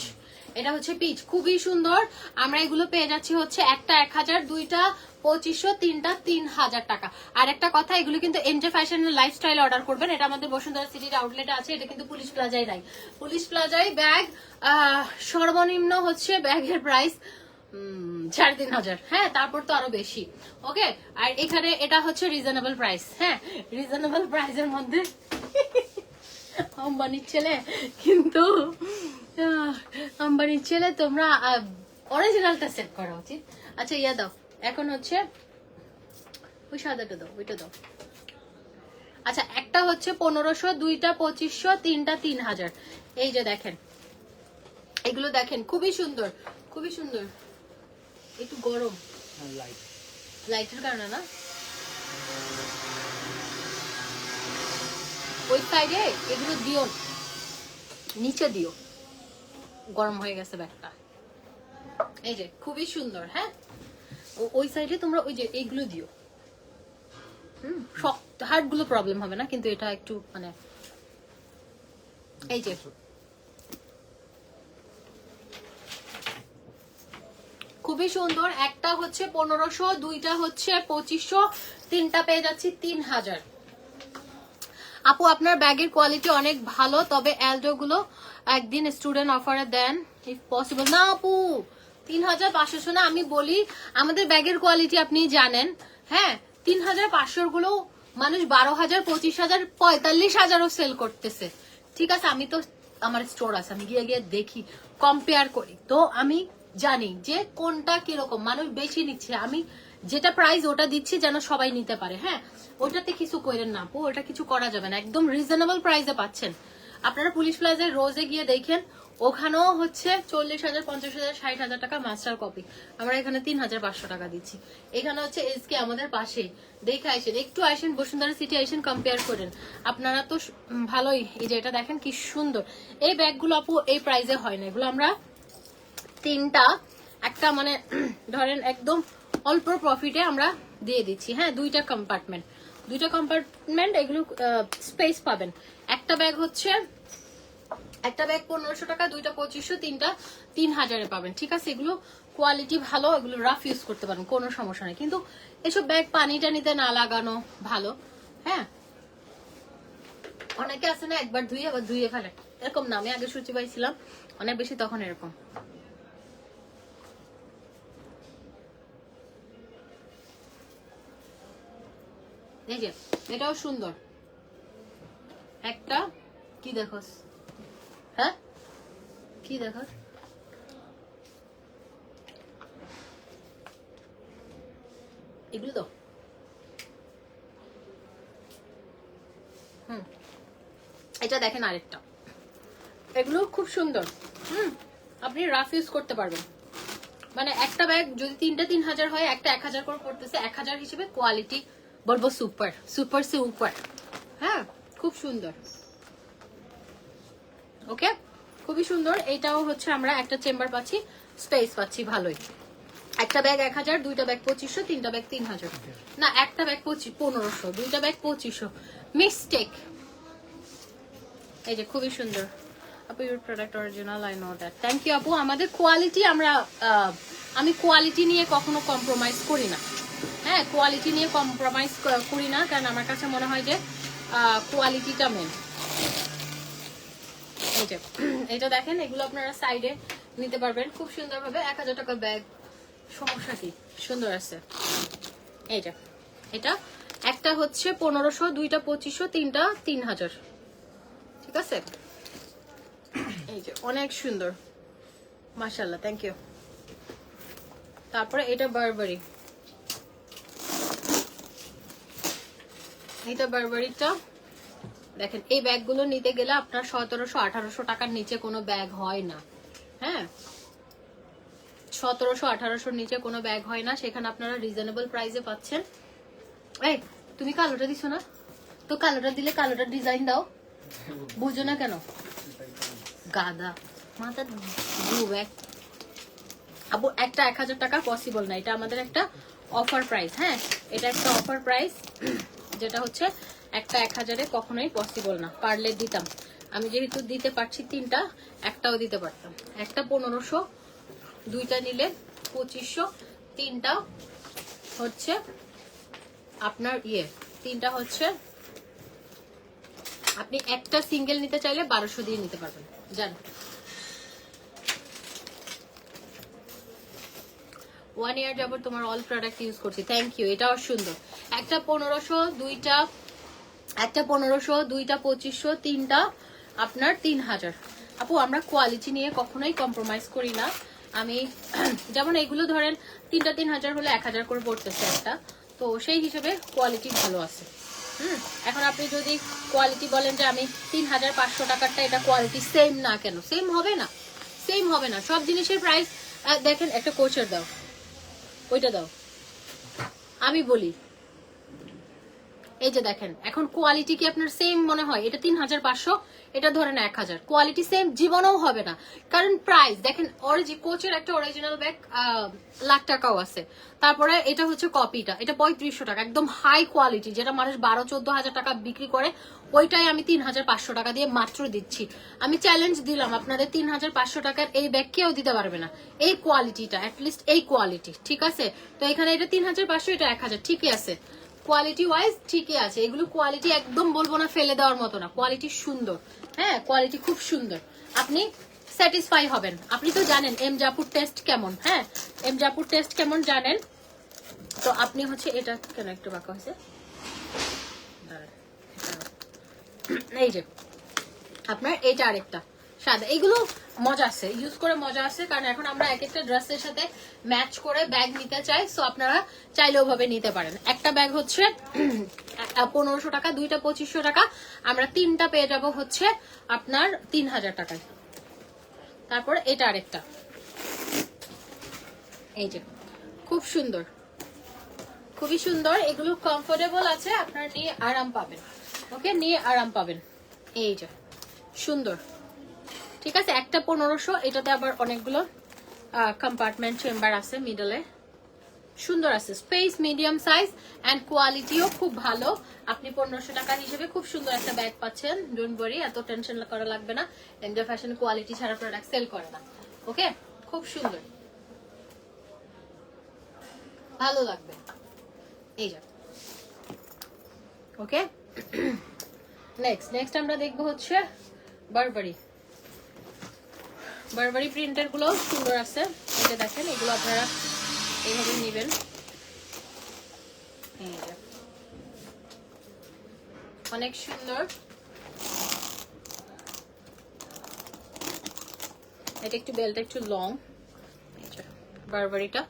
এটা হচ্ছে পিচ, খুবই সুন্দর। আমরা এগুলো পেয়ে যাচ্ছি হচ্ছে একটা 1000, দুইটা 2500, তিনটা 3000 টাকা। আর একটা কথা, এগুলো কিন্তু এমজে ফ্যাশন লাইফস্টাইল অর্ডার করবেন। এটা আমাদের বসুন্ধরা সিটির আউটলেট আছে। এটা কিন্তু পুলিশ প্লাজায় নাই। পুলিশ প্লাজায় ব্যাগ সর্বনিম্ন হচ্ছে ব্যাগের প্রাইস 3500। হ্যাঁ, তারপর তো আরো বেশি। ওকে, আর এখানে এটা হচ্ছে রিজনেবল প্রাইস। হ্যাঁ, রিজনেবল প্রাইসের মধ্যে আম্বানির ছেলে, কিন্তু আম্বানির ছেলে তোমরা অরিজিনালটা সেট করা উচিত। আচ্ছা ইয়া দাও, এখন হচ্ছে ওই সাদাটা দাও, ওইটা দাও। আচ্ছা, একটা হচ্ছে 1500, দুইটা 2500, তিনটা 3000। এই যে দেখেন, এগুলো দেখেন খুবই সুন্দর, খুবই সুন্দর। একটু গরম লাইটের কারণে না, ওই সাইডে এগুলো দিও, নিচে দিও, গরম হয়ে গেছে ব্যাগটা। এই যে খুবই সুন্দর। হ্যাঁ, ওই সাইডে তোমরা ওই যে এইগুলো দিও। শক্ত হার্ড গুলো প্রবলেম হবে না, কিন্তু এটা একটু মানে এই যে খুবই সুন্দর। একটা হচ্ছে 1500, দুইটা হচ্ছে 2500, তিনটা পেয়ে যাচ্ছি 3000। আপু আপনার ব্যাগের কোয়ালিটি অনেক ভালো, তবে এলডো গুলো একদিন স্টুডেন্ট অফারে দেন ইফ পসিবল। না আপু, 3500 না, আমি বলি আমাদের ব্যাগের কোয়ালিটি আপনি জানেন। হ্যাঁ, 3500 গুলো মানুষ 12000, 25000, 45000ও সেল করতেছে। ঠিক আছে, আমি তো আমার স্টোর আছে, আমি গিয়ে গিয়ে দেখি, কম্পেয়ার করি, তো আমি জানি যে কোনটা কিরকম মানুষ বেশি নিচ্ছে। আমি যেটা প্রাইস ওটা দিচ্ছি যেন সবাই নিতে পারে। হ্যাঁ, ওটাতে কিছু করেন না আপু, ওটা কিছু করা যাবে না, একদম রিজনেবল প্রাইসে পাচ্ছেন। আপনারা পুলিশ প্লাজায় রোজে গিয়ে দেখেন, ওখানেও হচ্ছে 40,000, 50,000, 60,000 টাকা মাস্টার কপি। আমরা এখানে 3500 টাকা দিচ্ছি। এখানে হচ্ছে এসকে আমাদের পাশে, দেখে আসেন, একটু আসেন বসুন্ধরা সিটি, আসেন কম্পেয়ার করেন। আপনারা তো ভালোই। এই যে এটা দেখেন কি সুন্দর। এই ব্যাগগুলো আপু এই প্রাইসে হয় না। এগুলো আমরা তিনটা একটা মানে ধরেন একদম অল্প প্রফিটে আমরা দিয়ে দিচ্ছি। হ্যাঁ, দুইটা কম্পার্টমেন্ট, এগুলো স্পেস পাবেন। একটা ব্যাগ হচ্ছে, একটা ব্যাগ 1500 টাকা, দুইটা 2500, তিনটা 3000 পাবেন। ঠিক আছে, এগুলো কোয়ালিটি ভালো, এগুলো রাফ ইউজ করতে পারেন, কোনো সমস্যা নেই। কিন্তু এসব ব্যাগ পানি টানিতে না লাগানো ভালো। হ্যাঁ, অনেকে আছে না একবার ধুয়ে আবার ধুয়ে ফেলে, এরকম না। আমি আগে সূচি পাইছিলাম অনেক বেশি, তখন এরকম। এই যে এটাও সুন্দর একটা। কি দেখো? হ্যাঁ, কি দেখো? এগুলো তো এটা দেখেন আরেকটা, এগুলো খুব সুন্দর। আপনি রাফ ইউজ করতে পারবেন। মানে একটা ব্যাগ যদি তিনটা 3000 হয়, একটা 1000 করে পড়তেছে। 1000 হিসেবে কোয়ালিটি বলবো সুপার সুপার সুপার। হ্যাঁ, খুব সুন্দর। ওকে, খুবই সুন্দর। এইটাও হচ্ছে আমরা একটা চেম্বার পাচ্ছি, স্পেস পাচ্ছি ভালোই। একটা ব্যাগ 1000, দুইটা ব্যাগ 2500, তিনটা ব্যাগ 3000। না, একটা ব্যাগ 1500, দুইটা ব্যাগ 2500, মিস্টেক। এই যে খুবই সুন্দর আপু, your product original, I know that. Thank you আপু। আমাদের কোয়ালিটি আমি কোয়ালিটি নিয়ে কখনো কম্প্রোমাইজ করি না। হ্যাঁ, কোয়ালিটি নিয়ে কম্প্রোমাইজ করি না, কারণ আমার কাছে মনে হয় যে কোয়ালিটিটা মেন। এই যে এটা দেখেন, এগুলো আপনারা সাইডে নিতে পারবেন খুব সুন্দরভাবে। 1000 টাকা ব্যাগ, সমস্যা কি? সুন্দর আছে। এই যে এটা একটা হচ্ছে 1500, দুইটা 2500, তিনটা 3000। ঠিক আছে, এই যে অনেক সুন্দর, মাশাআল্লাহ, থ্যাংক ইউ। তারপরে এটা বারবারি, এটা বারবারিটা দেখেন এই ব্যাগগুলো নিতে গেলে আপনার 1700-1800 টাকার নিচে কোনো ব্যাগ হয় না। হ্যাঁ, 1700-1800 নিচে কোনো ব্যাগ হয় না, সেখানে আপনারা রিজনেবল প্রাইসে পাচ্ছেন। এই তুমি কালোটা দিছো না, তো কালোটা দিলে কালোটার ডিজাইন দাও, বুঝো না কেন গাদা মাথা ব্যাগ। আপু একটা 1000 টাকা পসিবল না, এটা আমাদের একটা অফার প্রাইস। হ্যাঁ, এটা একটা অফার প্রাইস, যেটা হচ্ছে একটা 1000-এ কখনোই পসিবল না। পারলে দিতাম, আমি যেহেতু দিতে পারছি তিনটা, একটাও দিতে পারতাম। একটা 1500, দুইটা নিলে 2500, তিনটা হচ্ছে আপনার তিনটা হচ্ছে আপনি একটা সিঙ্গেল নিতে চাইলে 1200 দিয়ে নিতে পারবেন। জান 1 ইয়ার যাবত তোমার অল প্রোডাক্ট ইউজ করছি, থ্যাংক ইউ। এটাও সুন্দর। একটা 1500, দুইটা, একটা 1500, দুইটা 2500, তিনটা আপনার 3000। আপু আমরা কোয়ালিটি নিয়ে কখনোই কম্প্রোমাইজ করি না। আমি যেমন এগুলো ধরেন তিনটা 3000 হলে 1000 করে পড়তেছে একটা, তো সেই হিসেবে কোয়ালিটি ভালো আছে। এখন আপনি যদি কোয়ালিটি বলেন যে আমি 3500 টাকারটা, এটা কোয়ালিটি সেম না কেন? সেম হবে না, সেম হবে না। সব জিনিসের প্রাইস দেখেন, একটা কোচের দাও, ওইটা দাও, আমি বলি এই যে দেখেন, এখন কোয়ালিটি কি আপনার সেম মনে হয়? এটা 3500, এটা ধরেন 1000, কোয়ালিটি সেম জীবনেও হবে না। কারণ প্রাইস দেখেন, কোচের একটা অরিজিনাল ব্যাগ লাখ টাকাও আছে, তারপরে এটা হচ্ছে কপিটা, এটা 3500 টাকা, একদম হাই কোয়ালিটি, যেটা মানুষ 12-14 হাজার টাকা বিক্রি করে, ওইটাই আমি 3500 টাকা দিয়ে মাত্র দিচ্ছি। আমি চ্যালেঞ্জ দিলাম, আপনাদের 3500 টাকার এই ব্যাগ কেউ দিতে পারবে না, এই কোয়ালিটিটা, অ্যাটলিস্ট এই কোয়ালিটি, ঠিক আছে? তো এখানে এটা 3500, এটা 1000, ঠিকই আছে, কোয়ালিটি ওয়াইজ ঠিকই আছে। এগুলো কোয়ালিটি একদম বলবো না ফেলে দেওয়ার মতো না, কোয়ালিটি সুন্দর। হ্যাঁ, কোয়ালিটি খুব সুন্দর, আপনি স্যাটিসফাই হবেন। আপনি তো জানেন এম জাপুর টেস্ট কেমন। হ্যাঁ, এম জাপুর টেস্ট কেমন জানেন, তো আপনি হচ্ছে এটা কেন একটু বাঁকা হয়েছে, এই যে আপনার এইটা আরেকটা সাদা, এইগুলো মজা আছে, ইউজ করে মজা আছে, কারণ এখন আমরা এক একটা ড্রেসের সাথে ম্যাচ করে ব্যাগ নিতে চাই, সো আপনারা চাইলে ওভাবে নিতে পারেন। একটা ব্যাগ হচ্ছে 1500 টাকা, দুইটা 2500 টাকা, আমরা তিনটা পেয়ে যাব হচ্ছে আপনার 3000 টাকায়। তারপর এটা আরেকটা, এই যে খুব সুন্দর, খুবই সুন্দর, এগুলো কমফোর্টেবল আছে, আপনারা নিয়ে আরাম পাবেন। ওকে, নিয়ে আরাম পাবেন, এই যে সুন্দর, ঠিক আছে। একটা 1500, এটাতে আবার অনেকগুলো কম্পার্টমেন্ট চেম্বার আছে, মিডলে সুন্দর আছে, স্পেস মিডিয়াম সাইজ এন্ড কোয়ালিটিও খুব ভালো। আপনি 1500 টাকা হিসেবে খুব সুন্দর একটা ব্যাগ পাচ্ছেন, ডোন্ট ওয়ারি, এত টেনশন করা লাগবে না। এমজে ফ্যাশন কোয়ালিটি ছাড়া প্রোডাক্ট সেল করে না। ওকে, খুব সুন্দর, ভালো লাগবে, এই যে। ওকে, নেক্সট আমরা দেখবো হচ্ছে বারবারি। বারবারি প্রিন্টের গুলো সুন্দর আছে, এই যে দেখেন, এগুলো আপনারা এইভাবে নেবেন, অনেক সুন্দর। এটা একটু বেলটা একটু লং, বারবারিটা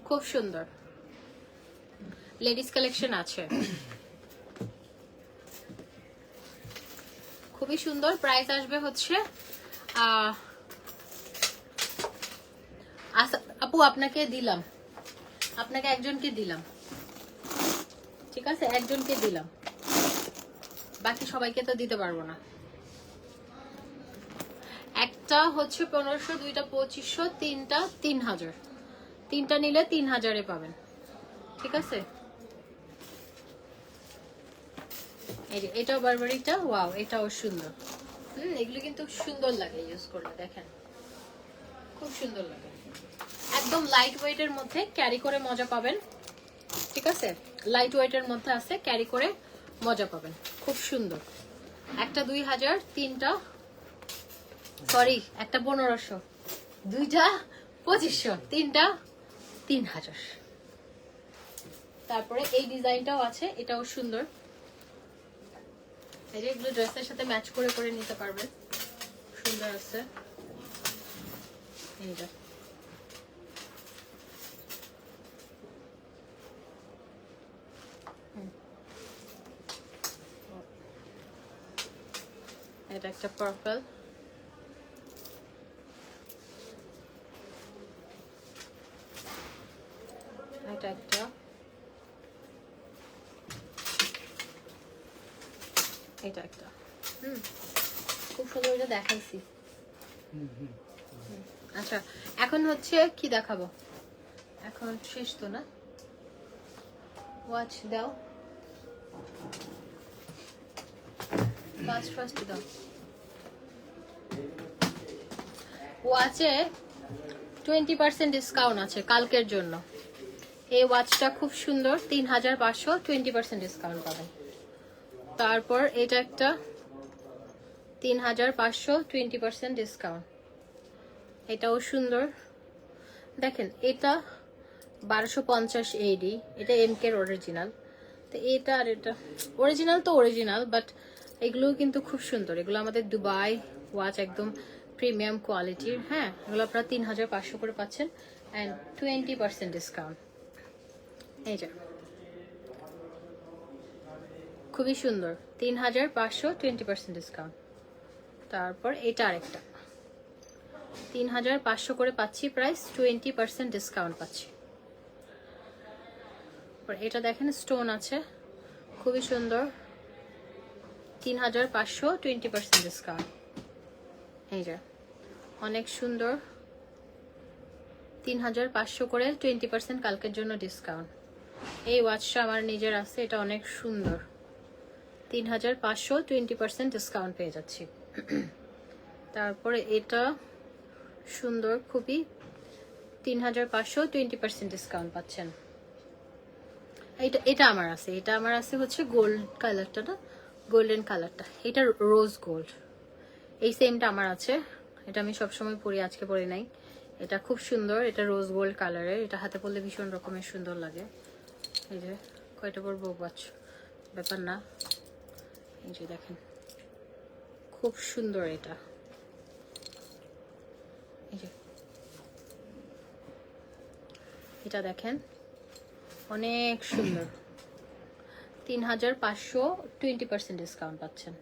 খুব সুন্দর, লেডিস কালেকশন আছে, খুবই সুন্দর। প্রাইস আসবে হচ্ছে আপু আপনাকে দিলাম, আপনাকে একজনকে দিলাম, ঠিক আছে, একজনকে দিলাম, বাকি সবাইকে তো দিতে পারবো না। একটা হচ্ছে 1500, দুইটা 2500, তিনটা 3000, তিনটা নিলে 3000-এ পাবেন, ঠিক আছে। এই যে এটাও বারবারিটা, ওয়াও, এটাও সুন্দর। এগুলো কিন্তু সুন্দর লাগে ইউজ করলে, দেখেন খুব সুন্দর লাগে, একদম লাইট ওয়েটের মধ্যে, ক্যারি করে মজা পাবেন, ঠিক আছে, লাইট ওয়েটের মধ্যে আছে, ক্যারি করে মজা পাবেন, খুব সুন্দর। একটা 2000, তিনটা সরি একটা 1500, দুইটা 2500, তিনটা 3000। তারপরে এই ডিজাইনটাও আছে, এটাও সুন্দর, এই যে এগুলো ড্রেসের সাথে ম্যাচ করে করে নিতে পারবেন, সুন্দর আছে, এইটা এটা একটা পার্পল, এটা একটা, এটা একটা। খুব সুন্দর, এটা দেখাইছি। আচ্ছা এখন হচ্ছে কি দেখাবো, এখন শেষ তো না, ওয়াচ দাও, ফার্স্ট দাও। ওয়াচে 20% ডিসকাউন্ট আছে কালকের জন্য। এই ওয়াচটা খুব সুন্দর, 3500, 20% ডিসকাউন্ট পাবেন। তারপর এটা একটা 3500, 20% ডিসকাউন্ট, এটাও সুন্দর। দেখেন এটা 1250 AD, এটা MK এর অরিজিনাল। তো এটা আর এটা অরিজিনাল তো অরিজিনাল, বাট এগুলো কিন্তু খুব সুন্দর। এগুলো আমাদের দুবাই ওয়াচ, একদম প্রিমিয়াম কোয়ালিটির। হ্যাঁ, এগুলো আপনারা 3500 করে পাচ্ছেন অ্যান্ড 20% ডিসকাউন্ট। এই যে খুবই সুন্দর, 3500, 20% ডিসকাউন্ট। তারপর এটা আরেকটা 3500 করে পাচ্ছি, প্রাইস 20% ডিসকাউন্ট পাচ্ছি। এটা দেখেন স্টোন আছে, খুবই সুন্দর, 3500, 20% ডিসকাউন্ট। এই যে অনেক সুন্দর, 3500 করে 20% কালকের জন্য ডিসকাউন্ট। এই ওয়াচটা আমার নিজের আছে, এটা অনেক সুন্দর, 3500, 20% ডিসকাউন্ট পেয়ে যাচ্ছি। তারপরে এটা সুন্দর খুবই, 3500, 20% ডিসকাউন্ট পাচ্ছেন। এটা আমার আছে, এটা আমার আছে হচ্ছে গোল্ড কালারটা, না গোল্ডেন কালারটা, এটা রোজ গোল্ড। এই সেমটা আমার আছে, এটা আমি সবসময় পরি, আজকে পরি নাই। এটা খুব সুন্দর, এটা রোজ গোল্ড কালারের, এটা হাতে পরলে ভীষণ রকমের সুন্দর লাগে। এই যে কয়টা পরবো ওয়াচ ব্যাপার না, এই যে দেখেন খুব সুন্দর এটা। এই যে এটা দেখেন অনেক সুন্দর, 3500, 20% ডিসকাউন্ট পাচ্ছেন।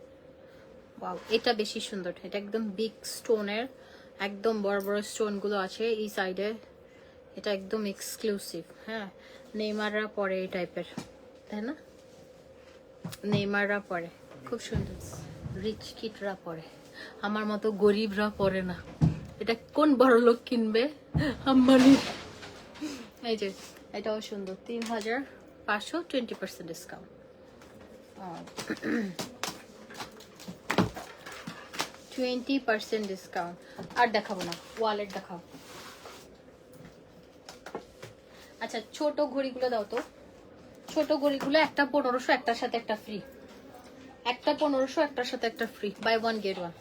ওয়াও, এটা বেশি সুন্দর, এটা একদম বিগ স্টোনের, একদম বড় বড় স্টোনগুলো আছে এই সাইডে, এটা একদম এক্সক্লুসিভ। হ্যাঁ, নেইমাররা পরে এই টাইপের, তাই না? নেইমাররা পরে, খুব সুন্দর, রিচ কিডরা পরে, আমার মতো গরিবরা পরে না। এটা কোন বড় লোক কিনবে? আম্বানি। এই যে এটাও সুন্দর, 3500, 20% ডিসকাউন্ট। 20% ডিসকাউন্ট। আর দেখাবো না, ওয়ালেট দেখাও। আচ্ছা ছোট ঘড়িগুলো দাও তো, ছোট ঘড়িগুলো একটা 1500, একটার সাথে একটা ফ্রি, একটা 1500, একটার সাথে একটা free, buy one get one.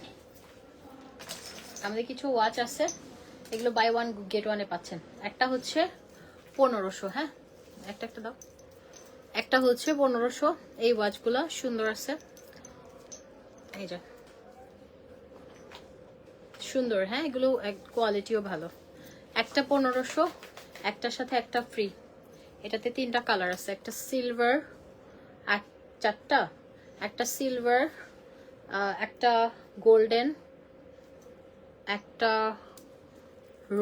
আমাদের কিছু ওয়াচ আছে, এগুলো বাই ওয়ান গেট ওয়ানে পাচ্ছেন। একটা হচ্ছে 1500, হ্যাঁ একটা একটা দাও, একটা হচ্ছে 1500। এই ওয়াচগুলো সুন্দর আছে, এই যে সুন্দর, হ্যাঁ এগুলো কোয়ালিটিও ভালো। একটা 1500, একটার সাথে একটা ফ্রি। এটাতে 3টা কালার আছে, একটা সিলভার, চারটা, একটা সিলভার, একটা গোল্ডেন, একটা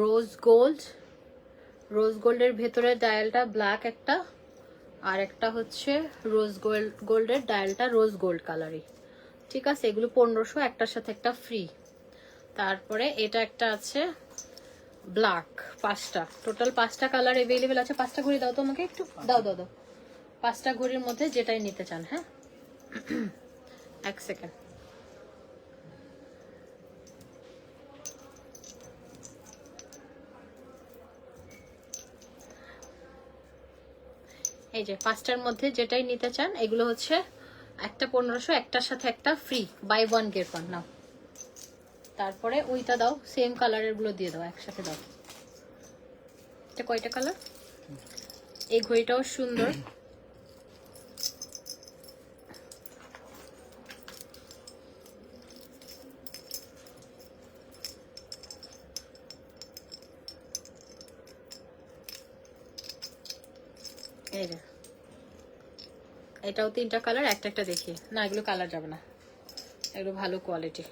রোজ গোল্ড, রোজ গোল্ডের ভেতরে ডায়ালটা ব্ল্যাক একটা, আর একটা হচ্ছে রোজ গোল্ডের ডায়ালটা রোজ গোল্ড কালারই। ঠিক আছে, এগুলো 1500, একটার সাথে একটা ফ্রি। তারপরে এটা একটা আছে ব্ল্যাক, 5টা, টোটাল 5টা কালার অ্যাভেলেবেল আছে। 5টা ঘড়ি দাও তো আমাকে একটু, দাও দাও দাও, 5টা ঘড়ির মধ্যে যেটাই নিতে চান। হ্যাঁ এক সেকেন্ড, এই যে 5টার মধ্যে যেটাই নিতে চান, এগুলো হচ্ছে একটা 1500, একটার সাথে একটা free, buy one get one. নাও, তারপরে ওইটা দাও, সেম কালারের গুলো দিয়ে দাও, একসাথে দাও। এটা কয়টা কালার? এই ঘড়িটাও সুন্দর, এই যে এটাও 3টা কালার, একটা একটা দেখি না, এগুলো কালার যাবে না, এগুলো ভালো কোয়ালিটি,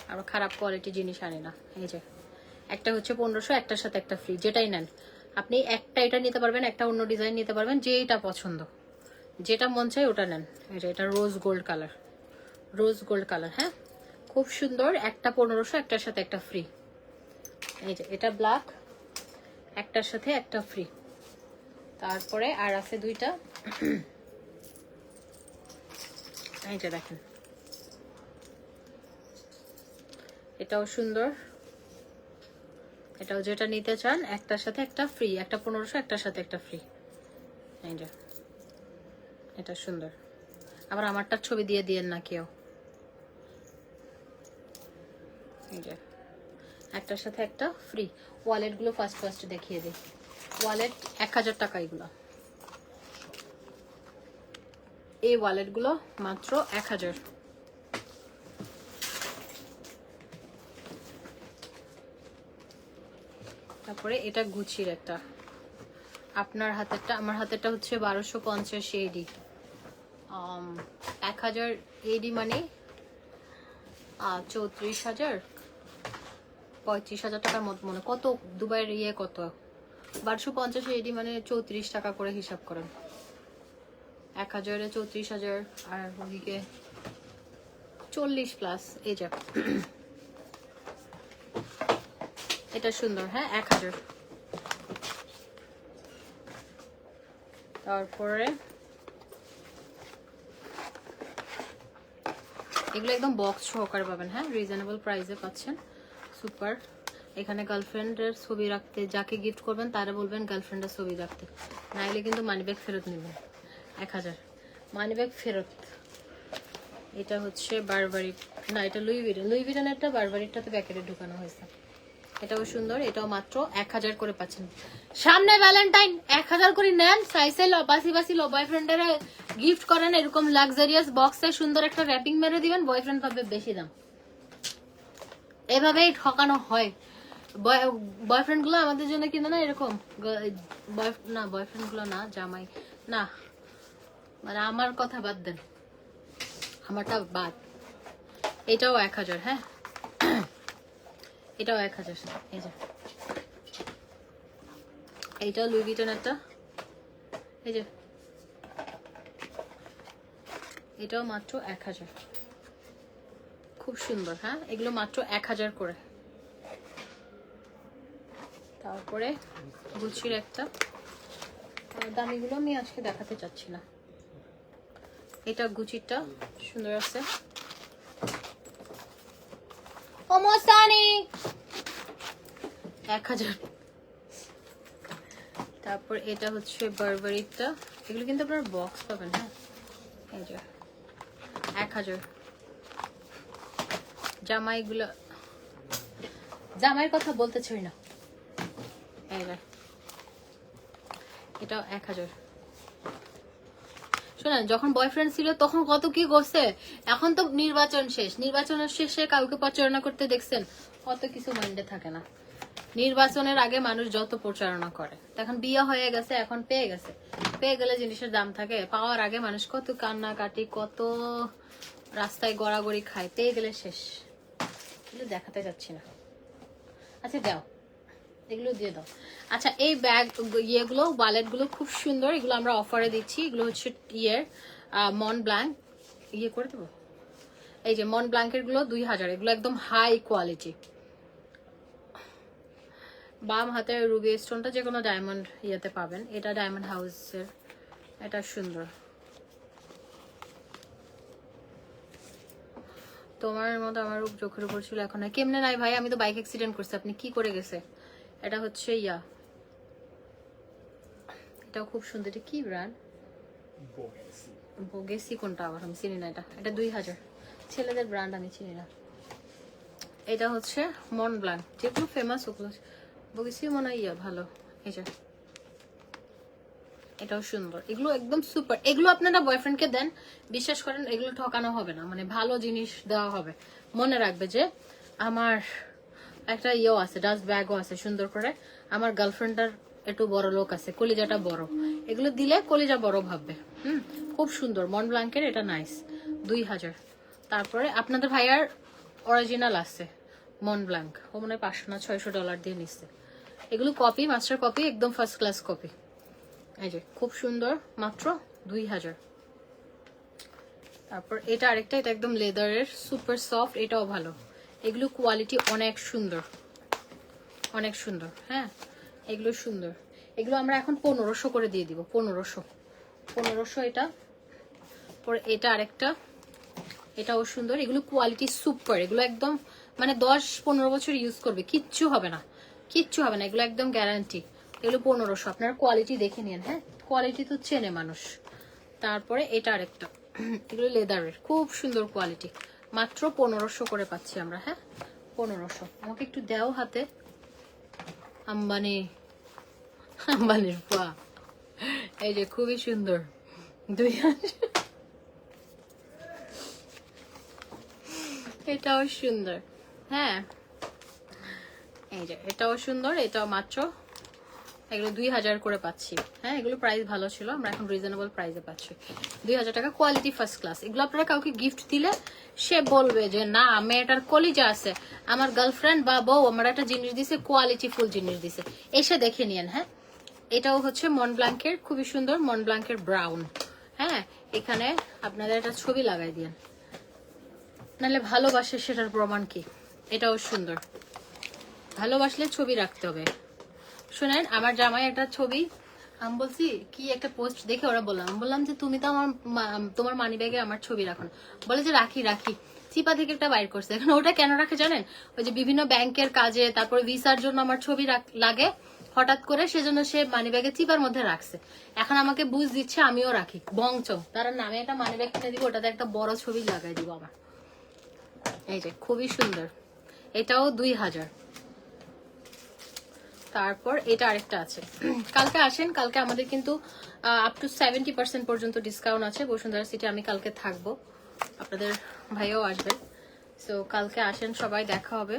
আমরা খারাপ কোয়ালিটি জিনিস আনি না। এই যে একটা হচ্ছে 1500, একটার সাথে একটা ফ্রি, যেটাই নেন আপনি একটা এটা নিতে পারবেন, একটা অন্য ডিজাইন নিতে পারবেন, যেটা পছন্দ যেটা মন চায় ওটা নেন। এই যে এটা rose gold colour, rose gold colour, হ্যাঁ খুব সুন্দর, একটা 1500, একটার সাথে একটা ফ্রি। এই যে এটা ব্ল্যাক, একটার সাথে একটা ফ্রি। তারপরে আর আছে দুইটা, এই যে দেখেন এটাও সুন্দর, এটাও যেটা নিতে চান একটার সাথে একটা ফ্রি, একটা 1500, একটার সাথে একটা ফ্রি। এই যে এটা সুন্দর, আবার আমারটার ছবি দিয়ে দিয়েন না কেউ। এই যে একটার সাথে একটা ফ্রি। ওয়ালেট গুলো ফার্স্ট দেখিয়ে দিই। ওয়ালেট 1000 টাকা এগুলো, এই ওয়ালেট গুলো মাত্র 1000। তারপরে এটা গুচির একটা, আপনার হাতেরটা, আমার হাতেরটা হচ্ছে 1250 এডি। 1000 এডি মানে 34,000 35,000 টাকার মতো মনে, কত দুবাইয়ের ইয়ে কত, 1250 এডি মানে 34 টাকা করে হিসাব করেন। 1000-এ 34,000 আর ওদিকে 40 প্লাস। এই যে এটা সুন্দর, হ্যাঁ 1000। তারপরে এগুলো একদম বক্স সহকারে পাবেন, হ্যাঁ রিজনেবল প্রাইসে পাচ্ছেন, সুপার। এখানে গার্লফ্রেন্ডের ছবি রাখতে, যাকে গিফট করবেন তারা বলবেন গার্লফ্রেন্ডের ছবি রাখতে, নাইলে কিন্তু মানিব্যাগ ফেরত নেবেন। 1000 মানিব্যাগ ফেরত। এটা হচ্ছে বারবারি, না এটা লুই ভিটন, লুই ভিটন একটা, বারবারিটাতে প্যাকেটে ঢুকানো হয়েছে। এটাও সুন্দর, এটাও মাত্র 1000 করে পাচ্ছেন। সামনে ভ্যালেন্টাইন, 1000 করে নেন, সাইজে বাসি লো, বয়ফ্রেন্ডের গিফট করেন এরকম লাক্সারিয়াস বক্সে সুন্দর একটা র্যাপিং মেরে দিবেন, বয়ফ্রেন্ড পাবে বেশি দাম। এভাবেই ঠকানো হয়। বয়ফ্রেন্ড গুলো আমাদের জন্য কিনে না এরকম, না বয়ফ্রেন্ড গুলো না, জামাই না, মানে আমার কথা বাদ দেন, আমারটা বাদ। এটাও 1000, হ্যাঁ এটাও 1000। এই যে এইটাও লুই ভিটন একটা, এই যে এটাও মাত্র 1000, খুব সুন্দর, হ্যাঁ এগুলো মাত্র 1000 করে। তারপরে গুচির একটা, দামিগুলো আমি আজকে দেখাতে চাচ্ছি না। এটা গুচিরটা সুন্দর আছে, ওমোসানি 1000। তারপর এটা হচ্ছে বারবারিটা, এগুলো কিন্তু আপনার বক্স পাবেন, হ্যাঁ এই যে 1000। জামাইগুলো, জামাইয়ের কথা বলতে চাই না, এটাও 1000। শোনেন, যখন বয়ফ্রেন্ড ছিল তখন কত কি করছে, এখন তো নির্বাচন শেষ, নির্বাচনের শেষে কাউকে প্রচারণা করতে দেখছেন, কত কিছু মাইন্ডে থাকে না। নির্বাচনের আগে মানুষ যত প্রচারণা করে, এখন বিয়ে হয়ে গেছে, এখন পেয়ে গেছে, পেয়ে গেলে জিনিসের দাম থাকে, পাওয়ার আগে মানুষ কত কান্নাকাটি, কত রাস্তায় গড়াগড়ি খায়, পেয়ে গেলে শেষ। এগুলো দেখাতে যাচ্ছি না, আচ্ছা দাও এগুলো দিয়ে দাও। আচ্ছা এই ব্যাগ ইয়েগুলো, ওয়ালেট গুলো খুব সুন্দর, এগুলো আমরা অফারে দিচ্ছি। এগুলো হচ্ছে ইয়ের মন ব্ল্যাঙ্ক, ইয়ে করে দেবো, এই যে মন ব্ল্যাঙ্কের গুলো 2000, এগুলো একদম হাই কোয়ালিটি। বাম হাতের রুবি স্টোনটা যে কোনো ডায়মন্ড ইয়েতে পাবেন, এটা ডায়মন্ড হাউসের, এটা সুন্দর। তোমার মতো আমার চোখের উপর ছিল, এখন কেমনে নাই ভাই, আমি তো বাইক অ্যাক্সিডেন্ট করছি, আপনি কি করে গেছে। এটা হচ্ছে ইয়া, এটাও খুব সুন্দর, এটা কি ব্র্যান্ড, বোগেসি কোনটা আবার আমি চিনি না, এটা 2000, ছেলেদের ব্র্যান্ড আমি চিনি না। এটা হচ্ছে মন ব্ল্যাঙ্ক, যেগুলো ফেমাস ওগুলো, বোগেসি মনে হয় ইয়া ভালো। এই যে এটাও সুন্দর, এগুলো একদম সুপার, এগুলো আপনারা বয়ফ্রেন্ডকে দেন, বিশ্বাস করেন এগুলো ঠকানো হবে না, মানে ভালো জিনিস দেওয়া হবে। মনে রাখবে যে আমার একটা ইয়েও আছে, ডাস্ট ব্যাগও আছে সুন্দর করে, আমার গার্লফ্রেন্ডটার একটু বড় লোক আছে, কলিজাটা বড়, এগুলো দিলে কলিজা বড় ভাববে। খুব সুন্দর মন ব্ল্যাঙ্কের, এটা নাইস, 2000। তারপরে আপনাদের ভাইয়ার অরিজিনাল আছে মন ব্ল্যাঙ্ক, ও মনে হয় 500 না 600 ডলার দিয়ে নিচ্ছে। এগুলো কপি, মাস্টার কপি, একদম ফার্স্ট ক্লাস কপি। এই যে খুব সুন্দর, মাত্র 2000। তারপর এটা আরেকটা, এটা একদম লেদারের, সুপার সফট, এটাও ভালো। এগুলো কোয়ালিটি অনেক সুন্দর, অনেক সুন্দর। হ্যাঁ এগুলো সুন্দর, এগুলো আমরা এখন 1500 করে দিয়ে দিব। 1500 এটা। পরে এটা আরেকটা, এটাও সুন্দর। এগুলো কোয়ালিটি সুপার, এগুলো একদম মানে 10-15 বছর ইউজ করবে, কিচ্ছু হবে না, কিচ্ছু হবে না, এগুলো একদম গ্যারান্টি। এগুলো 1500, আপনারা কোয়ালিটি দেখে নিন। হ্যাঁ কোয়ালিটি তো চেনে মানুষ। তারপরে এটা আরেকটা, এগুলো লেদারের, খুব সুন্দর কোয়ালিটি, মাত্র 1500 করে পাচ্ছি আমরা। হ্যাঁ 1500। আমাকে একটু দাও হাতে। আম্বানির পা, এই যে খুবই সুন্দর, 2000। এটাও সুন্দর। হ্যাঁ এই যে এটাও সুন্দর, এটাও মাত্র, এগুলো 2000 করে পাচ্ছি। হ্যাঁ এগুলো প্রাইস ভালো ছিল, আমরা এখন রিজনেবল প্রাইসে পাচ্ছি। 2000 টাকা, কোয়ালিটি ফার্স্ট ক্লাস। এগুলো আপনারা কাউকে গিফট দিলে সে বলবে যে না মেয়েটার কলিজা আছে, আমার গার্লফ্রেন্ড বা বউ আমার একটা জিনিস দিছে, কোয়ালিটি ফুল জিনিস দিছে, এসে দেখে নিয়েন। হ্যাঁ এটাও হচ্ছে মন ব্ল্যাঙ্কের, খুবই সুন্দর, মন ব্ল্যাঙ্কের ব্রাউন। হ্যাঁ এখানে আপনাদের একটা ছবি লাগাই দিন, নাহলে ভালোবাসে সেটার প্রমাণ কি। এটাও সুন্দর, ভালোবাসলে ছবি রাখতে হবে। শুনেন আমার জামাই একটা ছবি, আমি বলছি কি একটা পোস্ট দেখে ওরা বললাম যে তুমি তো তোমার মানি ব্যাগে আমার ছবি রাখো। বলে যে রাখি রাখি, চিপা থেকে একটা বাইর করছে। এখন ওটা কেন রাখে জানেন? ওই যে বিভিন্ন ব্যাংকের কাজে, তারপরে ভিসার জন্য আমার ছবি লাগে হঠাৎ করে, সেজন্য সে মানি ব্যাগে চিপার মধ্যে রাখছে। এখন আমাকে বুঝ দিচ্ছে আমিও রাখি, বংচং তার নামে একটা মানি ব্যাগ কিনে দিব, ওটাতে একটা বড় ছবি লাগাই দিব আমার। এই যে খুবই সুন্দর, এটাও 2000। তারপর এটা আরেকটা আছে, কালকে আসেন, কালকে আমাদের কিন্তু আপ টু 70% পর্যন্ত ডিসকাউন্ট আছে বসুন্ধরা সিটি। আমি কালকে থাকবো, আপনাদের ভাইও আসবে, সো কালকে আসেন সবাই, দেখা হবে।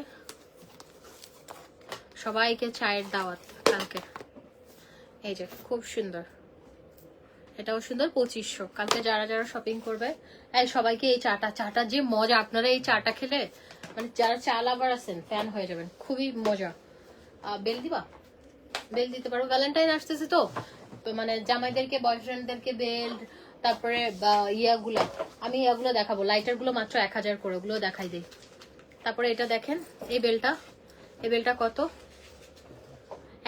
সবাইকে চায়ের দাওয়াত কালকে। এই যে খুব সুন্দর, এটাও সুন্দর, 2500। কালকে যারা যারা শপিং করবে সবাইকে এই চাটা যে মজা, আপনারা এই চাটা খেলে মানে যারা চা লাভার আছেন ফ্যান হয়ে যাবেন, খুবই মজা। বেল দিবা? বেল দিতে পারো, ভ্যালেন্টাইন আসতেছে তো, মানে জামাইদেরকে বয়ফ্রেন্ডদেরকে বেল্ট, তারপরে ইয়াগুলো, আমি ইয়াগুলো দেখাবো, লাইটার গুলো মাত্র 1000 করে, ওগুলো দেখাই দিই। তারপরে এটা দেখেন, এই বেলটা, এই বেলটা কত?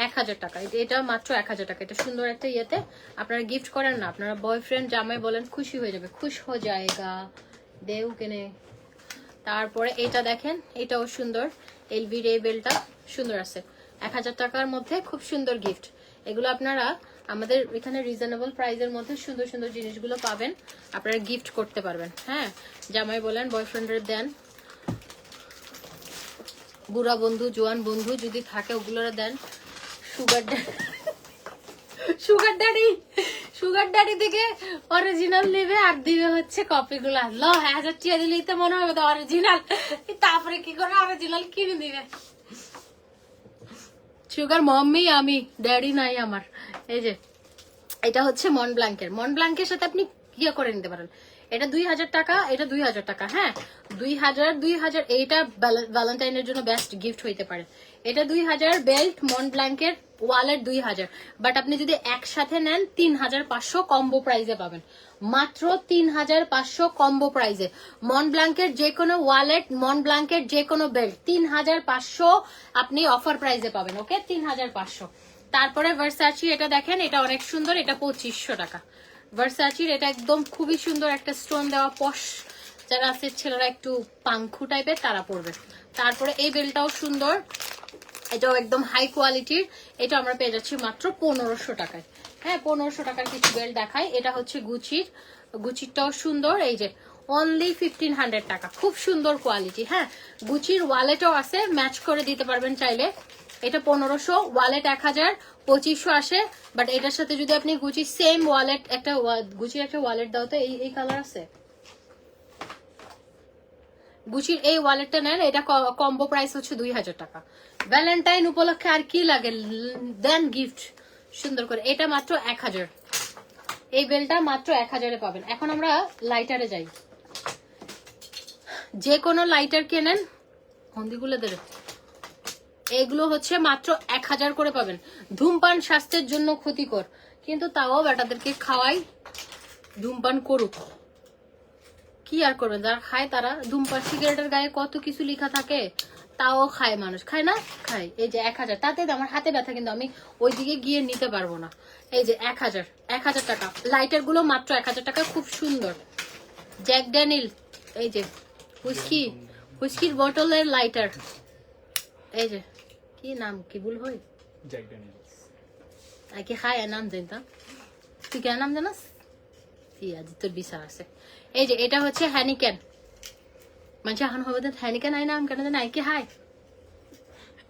1000 টাকা। এটা মাত্র 1000 টাকা। এটা সুন্দর একটা ইয়েতে আপনারা গিফট করেন না, আপনারা বয়ফ্রেন্ড জামাই বলেন, খুশি হয়ে যাবে, খুশ হয়ে যায়গা দেউ কেনে। তারপরে এটা দেখেন, এটাও সুন্দর, এলভির এই বেলটা সুন্দর আছে, 1000 টাকার মধ্যে খুব সুন্দর গিফট। এগুলো আপনারা আমাদের এখানে রিজনেবল প্রাইসের মধ্যে সুন্দর সুন্দর জিনিসগুলো পাবেন, আপনারা গিফট করতে পারবেন। হ্যাঁ জামাই বলেন, বয়ফ্রেন্ডের দেন, বুড়া বন্ধু জোয়ান বন্ধু যদি থাকে ওগুলোরা দেন। সুগার ড্যাডি থেকে অরিজিনাল নেবে আর দিবে হচ্ছে কপিগুলো। 1000 টাকা দিলেই তো মনে হবে অরিজিনাল, তারপরে কি করে অরিজিনাল কিনে দিবে। সুগার মম্মি আমি, ড্যাডি নাই আমার। এই যে এটা হচ্ছে মন ব্ল্যাঙ্কের, মন ব্ল্যাঙ্কের সাথে আপনি ইয়ে করে নিতে পারেন। এটা 2000 টাকা, এটা 2000 টাকা। হ্যাঁ 2000, এইটা ভ্যালেন্টাইনের জন্য বেস্ট গিফট হইতে পারে। এটা 2000 বেল্ট, মন ব্ল্যাঙ্কের ওয়ালেট 2000, বাট আপনি যদি একসাথে নেন 3500 কম্বো প্রাইজে পাবেন, মাত্র 3500 কম্বো প্রাইজে। মন ব্ল্যাঙ্কের যে কোনো ওয়ালেট, মন ব্ল্যাঙ্কের যে কোনো বেল্ট 3500 আপনি অফার প্রাইজে পাবেন। ওকে 3500। তারপরে ভার্সাচি, এটা দেখেন, এটা অনেক সুন্দর, এটা 2500 টাকা। ভার্সাচির এটা একদম খুবই সুন্দর, একটা স্টোন দেওয়া, পশ যারা আছে ছেলেরা একটু পাংখু টাইপের তারা পরবে। তারপরে এই বেলটাও সুন্দর, এটাও একদম হাই কোয়ালিটির, এটা আমরা পেয়ে যাচ্ছি মাত্র 1500 টাকায়। হ্যাঁ 1500 টাকার কিছু বেল্ট দেখাই। এটা হচ্ছে গুচিরটাও সুন্দর, এই যে অনলি 1500 টাকা, খুব সুন্দর কোয়ালিটি। হ্যাঁ গুচির ওয়ালেটও আছে, ম্যাচ করে দিতে পারবেন চাইলে। এটা 1500, ওয়ালেট 1000, 2500 আসে। বাট এটার সাথে যদি আপনি গুচি সেম ওয়ালেট, একটা গুচির একটা ওয়ালেট দাও তো, এই কালার আছে, গুচির এই ওয়ালেটটা নেন, এটা কম্বো প্রাইস হচ্ছে 2000 টাকা। ভ্যালেন্টাইন উপলক্ষে আর কি লাগে, দেন গিফট সুন্দর করে। এটা মাত্র 1000, এই বেলটা মাত্র 1000-এ পাবেন। এখন আমরা লাইটারে যাই। যে কোনো লাইটার কেনেন হন্দিগুলো দেবে, এগুলো হচ্ছে মাত্র 1000 করে পাবেন। ধূমপান স্বাস্থ্যের জন্য ক্ষতিকর, কিন্তু তাও বেটাদেরকে খাওয়াই, ধূমপান করুক, কি আর করবেন, যারা খায় তারা। ধূমপান সিগারেটের গায়ে কত কিছু লেখা থাকে, তাও খায় মানুষ, খায় না? খায়। এই যে 1000, তাতে আমার হাতে ব্যথা, কিন্তু আমি ওইদিকে গিয়ে নিতে পারবো না। এই যে 1000 টাকা লাইটার গুলো, মাত্র 1000 টাকা, খুব সুন্দর। জ্যাক ড্যানিল, এই যে হুইস্কির বোতলের লাইটার, এই যে কি নাম, কি ভুল হয়, জ্যাক ড্যানিয়েলস। কি খায় নাম জানতাম, তুই কেন নাম জানাস? আজ তোর বিচার আছে। এই যে এটা হচ্ছে হ্যানিকেন, মানুষ এখন হবে তো হ্যানিকেন আই নাম কেন জানে, কি হাই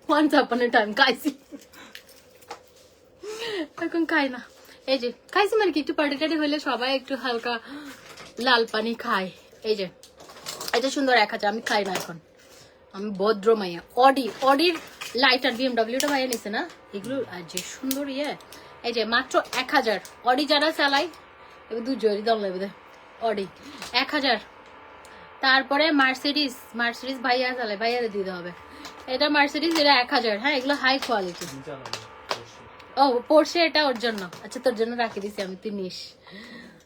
ওয়ান্স আপন এ টাইম খাইছি, এখন খাই না। এই যে খাইছি মানে কি, একটু পার্টি টার্টি হইলে সবাই একটু হালকা লাল পানি খায়। এই যে এটা সুন্দর 1000, আমি খাই না এখন, আমি ভদ্র মাইয়া। অডির লাইটার, বিএমডব্লিউটা ভাইয়া নিছে না এগুলো, আর যে সুন্দর ইয়ে। এই যে মাত্র 1000, অডি যারা চালাই এবার দুজোরই দল নেবে, অডি 1000। তারপরে মার্সিডিস ভাইয়া চালায়, ভাইয়ারে দিতে হবে। এটা মার্সিডিস, এটা 1000। হ্যাঁ, এগুলো হাই কোয়ালিটি। ও পোরশে, এটা ওর জন্য, আচ্ছা তোর জন্য রাখি দিছি আমি, তুই নিস,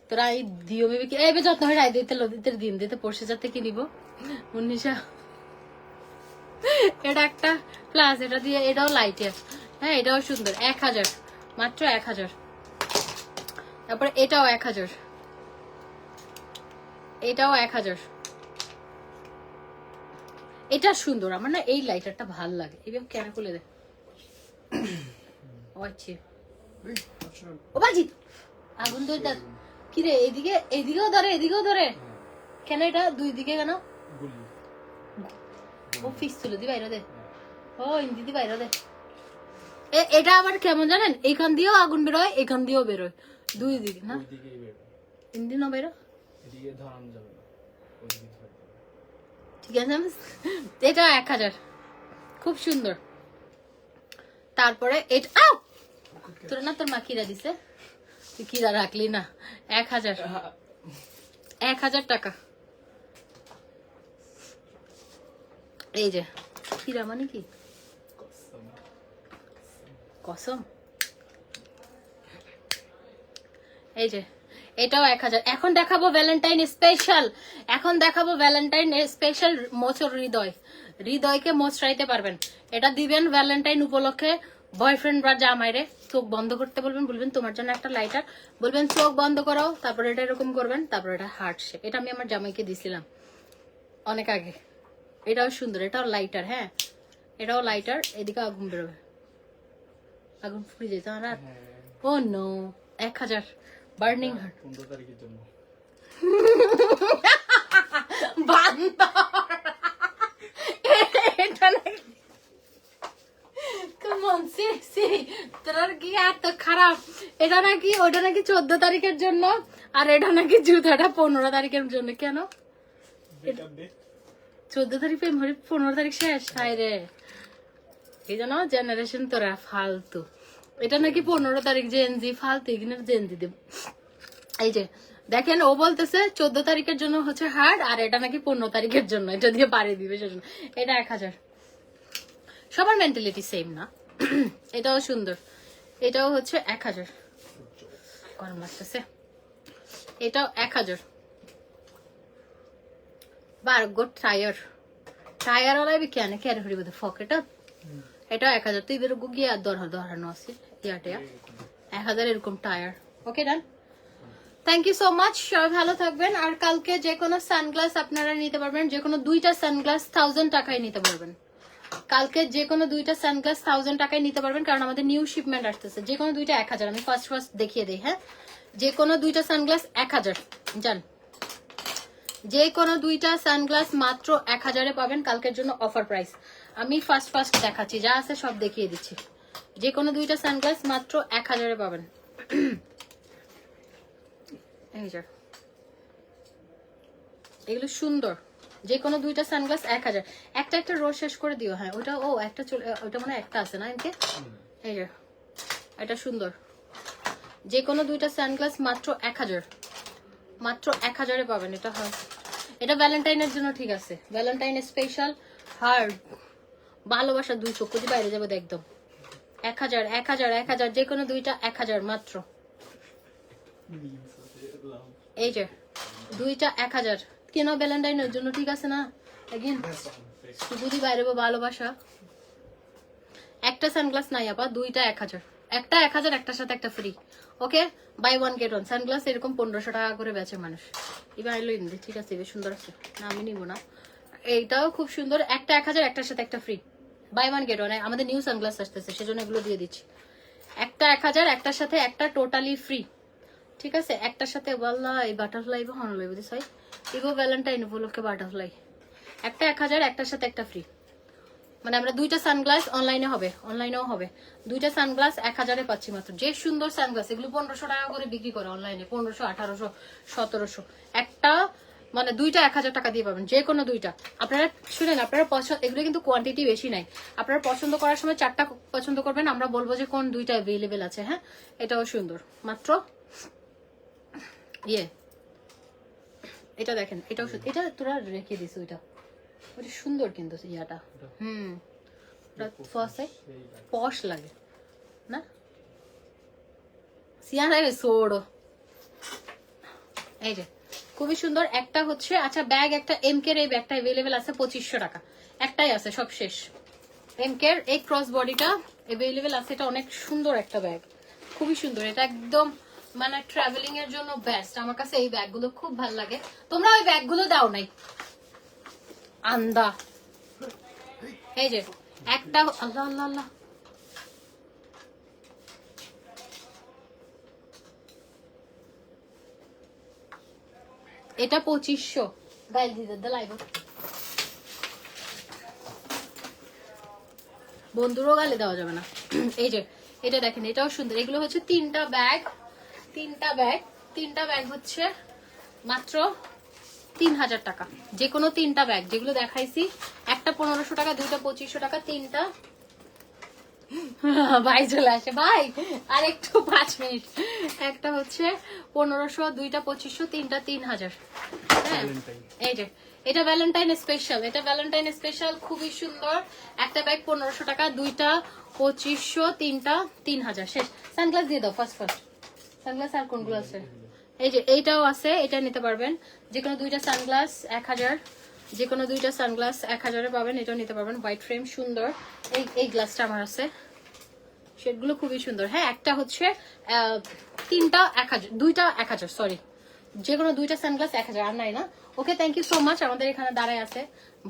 তোরা এই দিও ভেবে কি এই যত্ন হয়ে রাই দিতে লদিতে দিন দিতে পোরশে যাতে কি নিব 1900। এটা একটা প্লাস, এটা দিয়ে, এটাও লাইটের, হ্যাঁ এটাও সুন্দর, 1000, মাত্র 1000। তারপরে এটাও 1000, এটাও 1000। এটা সুন্দর, আমার না এই লাইটারটা ভাল লাগে। এবার কেন খুলে দে, ও বাজি আগুন ধরে দেখ কি রে, এদিকেও ধরে কেন, এটা দুই দিকে কেন? ও ফিক্স ছিল, দি বাইরে দে, ও ইন্দি দি বাইরে দে। এটা আবার কেমন জানেন, এখান দিয়েও আগুন বেরোয়, এখান দিয়েও বেরোয়, দুই দিকে না, ইন্দি না বেরো, ঠিক আছে। এটা 1000, খুব সুন্দর। তারপরে এটা তোর না, তোর মা কিরা দিছে, তুই কিরা রাখলি না, 1000 টাকা। এই যে কিরা মানে কি, কসম। এই যে এটাও 1000। এখন দেখাবো ভ্যালেন্টাইন স্পেশাল, মোচর হৃদয়কে মোচড়াইতে পারবেন। এটা দিবেন ভ্যালেন্টাইন উপলক্ষে বয়ফ্রেন্ড বা জামাইরে, চোখ বন্ধ করতে বলবেন তোমার জন্য একটা লাইটার, বলবেন চোখ বন্ধ করাও, তারপরে এটা এরকম করবেন, তারপরে এটা হার্ট শেপ। এটা আমি আমার জামাইকে দিছিলাম অনেক আগে। এটাও সুন্দর, এটাও লাইটার, হ্যাঁ এটাও লাইটার। এদিকে আগুন বেরোবে, আগুন ফুটে যেত না। ও নো, 1000 বার্নিং হার্ট, 15 তারিখের জন্য। খারাপ, এটা নাকি ওটা নাকি 14 তারিখের জন্য, আর এটা নাকি জুতাটা 15 তারিখের জন্য। কেন 14 তারিখ 15 তারিখ শেষ, হায় রে, এই জন্য জেনারেশন তোরা ফালতু। এটা নাকি 15 তারিখ, জেনজি ফালতু, এখানে জেনজি দেব। এই যে দেখেন, ও বলতেছে 14 তারিখের জন্য হচ্ছে হার্ড, আর এটা নাকি 15 তারিখের জন্য, এটা দিয়ে বাড়ি দিবে সেজন্য। এটা 1000। সবার মেন্টালিটি সেম না। এটাও সুন্দর, এটাও হচ্ছে 1000, গরম লাগতেছে। এটাও 1000। বারগো টায়ার ওলাই কেন কেন হরিব ফকেটা, এটাও 1000। তুই বেরো গিয়ে আর ধরানো আছে ইয়াটা 1000 এরকম টায়ার। Okay done, thank you so much, সবাই ভালো থাকবেন। আর কালকে যে কোনো সানগ্লাস আপনারা নিতে পারবেন, যে কোনো 2টা সানগ্লাস 1000 টাকায় নিতে পারবেন। কালকে যে কোনো 2টা সানগ্লাস 1000 টাকায় নিতে পারবেন, কারণ আমাদের নিউ শিপমেন্ট আসতেছে। যে কোনো 2টা 1000, আমি ফার্স্ট দেখিয়ে দিই। হ্যাঁ, যে কোনো 2টা সানগ্লাস 1000 জান, যে কোনো 2টা সানগ্লাস মাত্র 1000-এ পাবেন কালকের জন্য অফার প্রাইস। আমি ফার্স্ট দেখাচ্ছি, যা আছে সব দেখিয়ে দিচ্ছি। যে কোনো 2টা সানগ্লাস মাত্র 1000-এ পাবেন। এগুলো সুন্দর, যে কোনো 2টা সানগ্লাস 1000। একটা রোজ শেষ করে দিও। হ্যাঁ ওটা, ও একটা ওটা মনে একটা আছে না এমকে। এই যে এটা সুন্দর, যে কোনো 2টা সানগ্লাস মাত্র 1000, মাত্র 1000-এ পাবেন। এটা হয়, এটা ভ্যালেন্টাইনের জন্য ঠিক আছে, ভ্যালেন্টাইন স্পেশাল হার্ড ভালোবাসা 2 চক্ষু দিয়ে বাইরে যাবে একদম। 1000 1000 1000 যে কোনো দুইটা 1000 মাত্র। এই যে দুইটা 1000 কেন ভ্যালেন্টাইনের জন্য ঠিক আছে না? এগেইন শুধু দিয়ে বাইরে ভালোবাসা। একটা সানগ্লাস নাই আপা, দুইটা 1000, একটা 1000 একটার সাথে একটা free. Okay, buy one get one. Sunglass এরকম 1500 টাকা করে বেচে মানুষ। এবার এলো ইন্দি, ঠিক আছে, বেশ সুন্দর আছে না, আমি নিব না। এইটাও খুব সুন্দর, একটা 1000 একটার সাথে একটা free, buy one get one. আমাদের নিউ সানগ্লাস আসতেছে সেজন্য এগুলো দিয়ে দিচ্ছি। একটা 1000 একটার সাথে একটা টোটালি ফ্রি, ঠিক আছে। একটার সাথে বললা এই বাটারফ্লাই বা হন লইব দিস হয় ইভো ভ্যালেন্টাইন উপলক্ষে বাটারফ্লাই। একটা 1000 একটার সাথে একটা ফ্রি, মানে আমরা দুইটা সানগ্লাস অনলাইনে হবে, অনলাইনেও হবে। দুইটা সানগ্লাস 1000-এ পাচ্ছি মাত্র। যে সুন্দর সানগ্লাস, এগুলো 1500 টাকা করে বিক্রি করে অনলাইনে, 1500 1800 1700। একটা মানে দুইটা 1000 টাকা দিয়ে পাবেন, যে কোনো দুইটা। আপনারা শুনেন, আপনারা পছন্দ, এগুলো কিন্তু কোয়ান্টিটি বেশি নাই। আপনারা পছন্দ করার সময় 4টা পছন্দ করবেন, আমরা বলবো যে কোন দুইটা অ্যাভেলেবেল আছে। হ্যাঁ, এটাও সুন্দর, মাত্র এটা দেখেন, এটাও এটা তোরা রেখে দিস, ওইটা ওটা সুন্দর কিন্তু ইয়াটা। পশ লাগে না সিয়ানা সোড়ো। এই যে খুবই সুন্দর একটা হচ্ছে। আচ্ছা ব্যাগ একটা এমকের, এই ব্যাগটা অ্যাভেলেবেল আছে 2500 টাকা, একটাই আছে, সব শেষ। এমকের এই ক্রস বডিটা অ্যাভেলেবেল আছে, এটা অনেক সুন্দর একটা ব্যাগ, খুবই সুন্দর। এটা একদম মানে ট্রাভেলিং এর জন্য বেস্ট। আমার কাছে এই ব্যাগগুলো খুব ভালো লাগে। তোমরা ওই ব্যাগগুলো দাও নাই আন্দা। এই যে একটা, আল্লাহ আল্লাহ আল্লাহ, এটা 2500 গাইল দিতে লাইব, বন্ধুরও গালে দেওয়া যাবে না। এই যে এটা দেখেন, এটাও সুন্দর। এগুলো হচ্ছে তিনটা ব্যাগ হচ্ছে মাত্র 3000 টাকা। যে কোনো তিনটা ব্যাগ যেগুলো দেখাইছি, একটা 1500 টাকা, দুইটা 2500 টাকা, তিনটা ভাই চলে আসে ভাই, আর একটু 5 মিনিট। একটা হচ্ছে 1500, দুইটা 2500, তিনটা 3000। হ্যাঁ, এই যে এটা ভ্যালেন্টাইন স্পেশাল, এটা ভ্যালেন্টাইন স্পেশাল, খুবই সুন্দর। একটা ব্যাগ 1500 টাকা, দুইটা 2500, তিনটা 3000। শেষ। সানগ্লাস দিয়ে দাও ফার্স্ট সানগ্লাস। আর কোনগুলো আছে? এই যে এইটাও আছে, এটা নিতে পারবেন। যে কোনো দুইটা সানগ্লাস 1000, যে কোনো দুইটা সানগ্লাস 1000-এ পাবেন, এটাও নিতে পারবেন। হোয়াইট ফ্রেম, সুন্দর। এই গ্লাসটা আমার আছে, শেডগুলো খুবই সুন্দর। হ্যাঁ, একটা হচ্ছে তিনটা 1000, দুইটা 1000, সরি, যে কোনো দুইটা সানগ্লাস 1000, আর নাই না। ওকে, থ্যাংক ইউ সো মাচ। আমাদের এখানে দাঁড়ায় আছে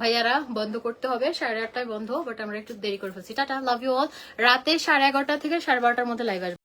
ভাইয়ারা, বন্ধ করতে হবে 8:30টায় বন্ধ, বাট আমরা একটু দেরি করে ফেলছি। Tata, love you all. রাতে 11:30 থেকে 12:30-র মধ্যে লাইভ আসবে।